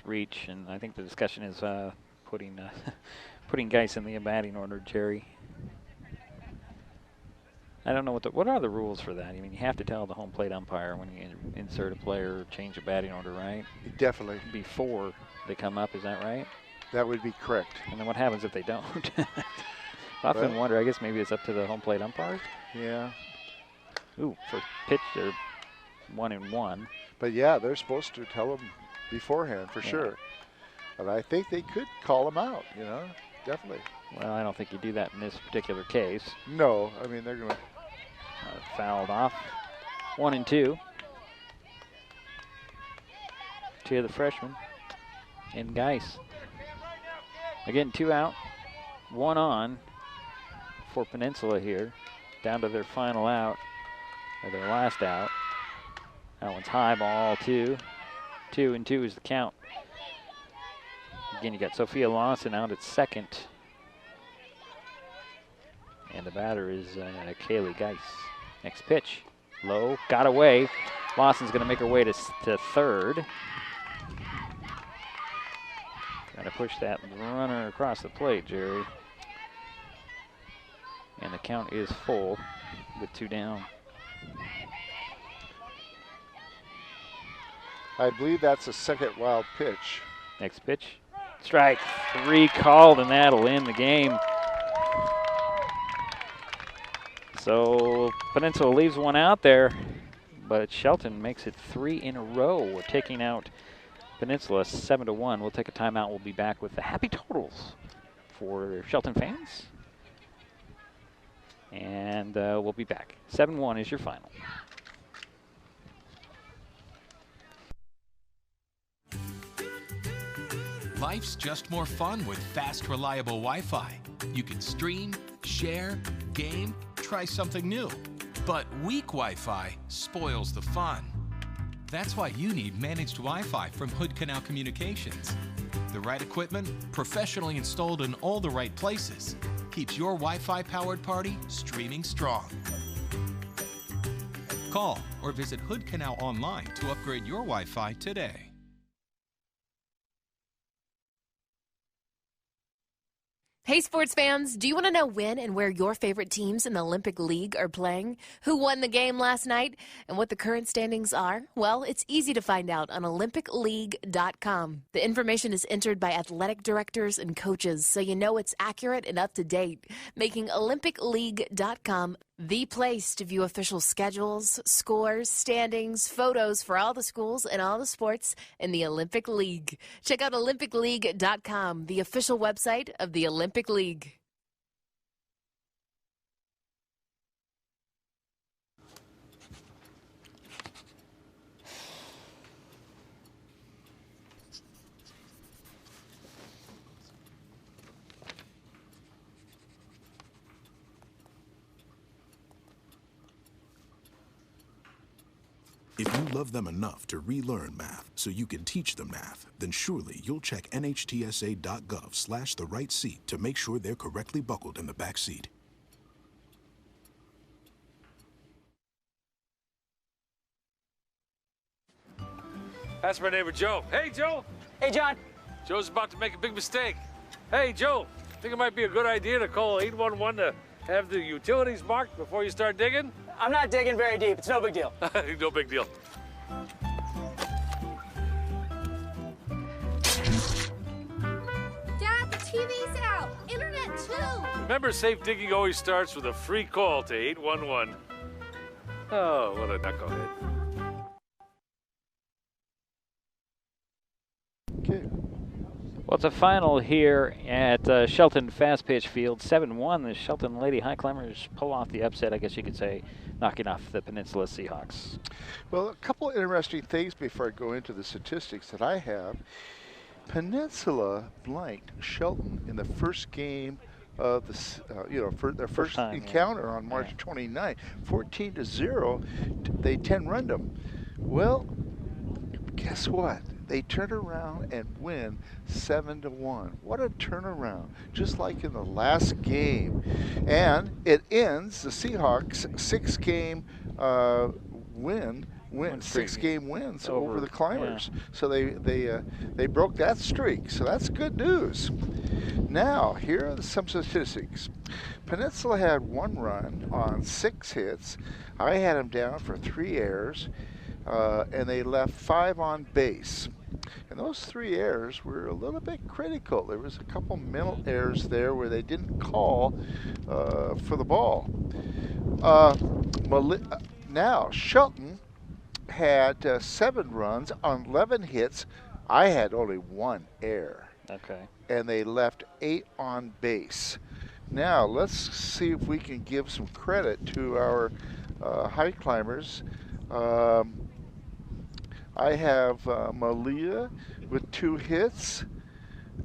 reach? And I think the discussion is putting Geis in the batting order, Jerry. I don't know what are the rules for that. I mean, you have to tell the home plate umpire when you insert a player or change a batting order, right?
Definitely.
Before they come up, is that right?
That would be correct.
And then what happens if they don't? I often wonder, I guess maybe it's up to the home plate umpires?
Yeah.
Ooh, for pitch, they're 1-1.
But yeah, they're supposed to tell them beforehand for sure. But I think they could call them out, you know, definitely.
Well, I don't think you do that in this particular case.
No, I mean, they're going to.
Fouled off. 1-2. 2 of the freshmen. And Geis. Again, 2 out, 1 on for Peninsula here. Down to their final out, or their last out. That one's high, ball 2. 2-2 is the count. Again, you got Sophia Lawson out at second. And the batter is Kaylee Geis. Next pitch, low, got away. Lawson's going to make her way to third. Got to push that runner across the plate, Jerry. And the count is full with 2 down.
I believe that's a second wild pitch.
Next pitch, strike 3 called, and that'll end the game. So Peninsula leaves 1 out there, but Shelton makes it 3 in a row. We're taking out Peninsula 7-1. We'll take a timeout. We'll be back with the happy totals for Shelton fans. And we'll be back. 7-1 is your final.
Life's just more fun with fast, reliable Wi-Fi. You can stream, share, game, try something new. But weak Wi-Fi spoils the fun. That's why you need managed Wi-Fi from Hood Canal Communications. The right equipment, professionally installed in all the right places, keeps your Wi-Fi powered party streaming strong. Call or visit Hood Canal online to upgrade your Wi-Fi today.
Hey sports fans, do you want to know when and where your favorite teams in the Olympic League are playing? Who won the game last night? And what the current standings are? Well, it's easy to find out on olympicleague.com. The information is entered by athletic directors and coaches, so you know it's accurate and up to date, making olympicleague.com the place to view official schedules, scores, standings, photos for all the schools and all the sports in the Olympic League. Check out olympicleague.com, the official website of the Olympic League.
If you love them enough to relearn math so you can teach them math, then surely you'll check nhtsa.gov/the-right-seat to make sure they're correctly buckled in the back seat.
That's my neighbor Joe. Hey, Joe.
Hey, John.
Joe's about to make a big mistake. Hey, Joe, think it might be a good idea to call 811 to have the utilities marked before you start digging?
I'm not digging very deep. It's no big deal.
No big deal.
Dad, the TV's out. Internet, too.
Remember, safe digging always starts with a free call to 811. Oh, what a knucklehead.
Well, it's a final here at Shelton Fast Pitch Field, 7-1. The Shelton Lady Highclimbers pull off the upset, I guess you could say, knocking off the Peninsula Seahawks.
Well, a couple of interesting things before I go into the statistics that I have. Peninsula blanked Shelton in the first game of the, for their first encounter on March 29th, 14-0. They 10-runned them. Well, guess what? They turn around and win 7-1. What a turnaround, just like in the last game. And it ends the Seahawks six-game wins over the Climbers. Yeah. So they broke that streak. So that's good news. Now, here are some statistics. Peninsula had 1 run on 6 hits. I had them down for 3 errors. And they left 5 on base. And those 3 errors were a little bit critical. There was a couple mental errors there where they didn't call for the ball. Now, Shelton had 7 runs on 11 hits. I had only 1 error.
Okay. And
they left 8 on base. Now, let's see if we can give some credit to our Highclimbers. I have Malia with 2 hits.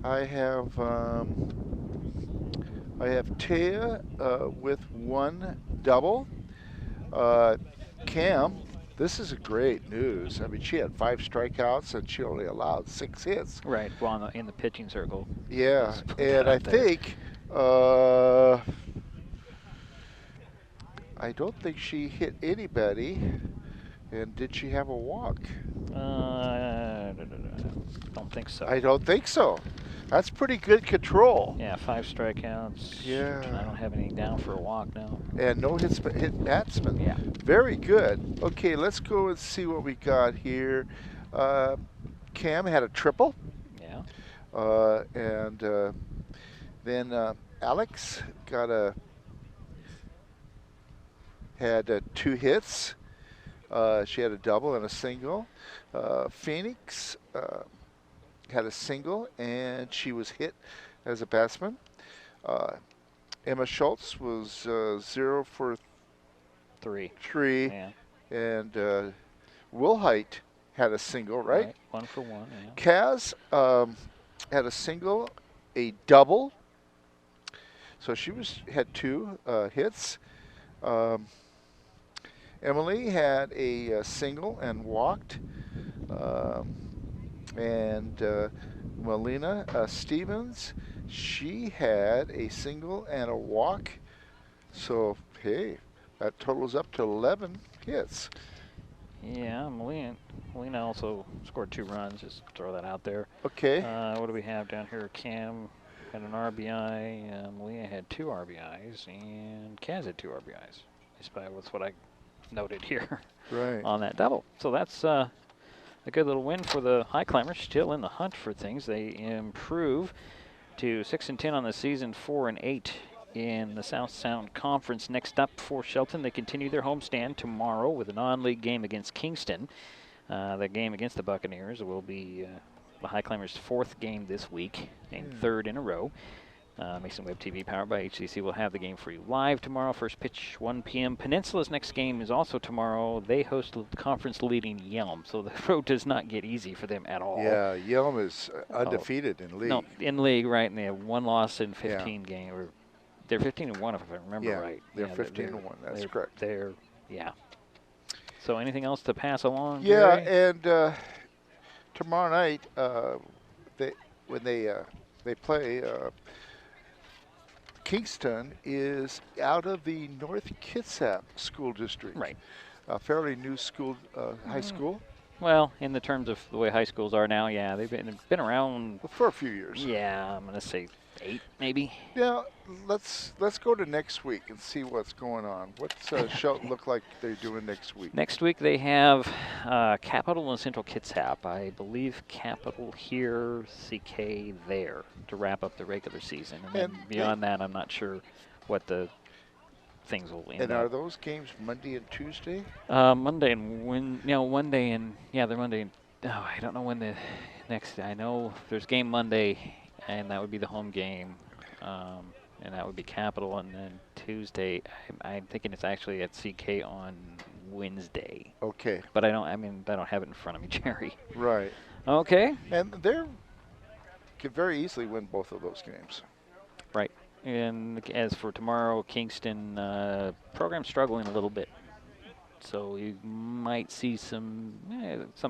I have Taya with 1 double. Cam, this is great news. I mean, she had 5 strikeouts and she only allowed 6 hits.
Right, well, in the pitching circle.
Yeah, and I think I don't think she hit anybody. And did she have a walk?
Don't think so.
I don't think so. That's pretty good control.
Yeah, 5 strikeouts.
Yeah.
I don't have anything down for a walk now.
And no hit batsman.
Yeah.
Very good. Okay, let's go and see what we got here. Cam had a triple.
Yeah.
And then Alex had 2 hits. She had a double and a single. Phoenix had a single, and she was hit as a batsman. Emma Schultz was 0 for 3.
Yeah.
And Wilhite had a single, right?
1 for 1, yeah.
Kaz had a single, a double. So she had 2 hits. Emily had a single and walked. And Melina Stevens, she had a single and a walk. So, hey, that totals up to 11 hits.
Yeah, Molina also scored 2 runs. Just throw that out there.
Okay.
What do we have down here? Cam had an RBI. Molina had 2 RBIs, and Kaz had 2 RBIs. That's what I noted here
right.
on that double. So that's a good little win for the Highclimbers. Still in the hunt for things. They improve to 6-10 on the season, 4-8 in the South Sound Conference. Next up for Shelton, they continue their homestand tomorrow with a non-league game against Kingston. The game against the Buccaneers will be the Highclimbers' 4th game this week and 3rd in a row. Mason Web TV, powered by HCC, will have the game for you live tomorrow. First pitch, 1 p.m. Peninsula's next game is also tomorrow. They host the conference-leading Yelm, so the road does not get easy for them at all.
Yeah, Yelm is undefeated in league.
No, in league, right, and they have 1 loss in 15 games. Or they're 15-1, if I remember right.
They're 15-1, that's correct.
Yeah. So anything else to pass along?
Yeah,
Gary?
and tomorrow night, when they play, Kingston is out of the North Kitsap School District.
Right.
A fairly new school, high school.
Well, in the terms of the way high schools are now, yeah, they've been around
for a few years.
Yeah, I'm going to say 8, maybe.
Yeah, let's go to next week and see what's going on. What's Shelton look like they're doing next week?
Next week they have Capital and Central Kitsap. I believe Capital here, CK there to wrap up the regular season. And then beyond that, I'm not sure what the things will end
And
up.
are those games Monday and Tuesday?
Monday and Monday and they're Monday and I don't know when the next. I know there's game Monday, and that would be the home game, and that would be Capital. And then Tuesday, I'm thinking it's actually at CK on Wednesday.
Okay.
But I don't have it in front of me, Jerry.
Right.
Okay.
And they could very easily win both of those games.
Right. And as for tomorrow, Kingston program struggling a little bit, so you might see some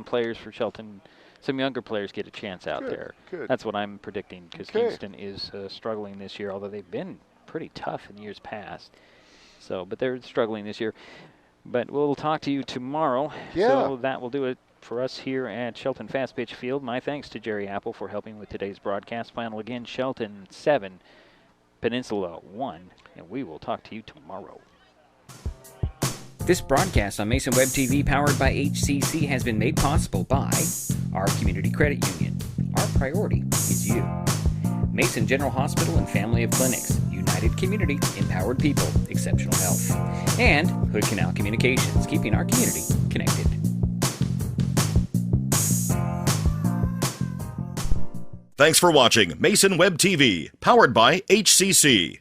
players for Shelton, some younger players get a chance out there.
Good.
That's what I'm predicting, because Kingston is struggling this year, although they've been pretty tough in years past. So, but they're struggling this year. But we'll talk to you tomorrow.
Yeah.
So that will do it for us here at Shelton Fast Pitch Field. My thanks to Jerry Apple for helping with today's broadcast. Final again, Shelton 7, Peninsula 1, and we will talk to you tomorrow.
This broadcast on Mason Web TV, powered by HCC, has been made possible by our Community Credit Union. Our priority is you. Mason General Hospital and Family of Clinics. United Community, empowered people, exceptional health. And Hood Canal Communications, keeping our community connected.
Thanks for watching Mason Web TV, powered by HCC.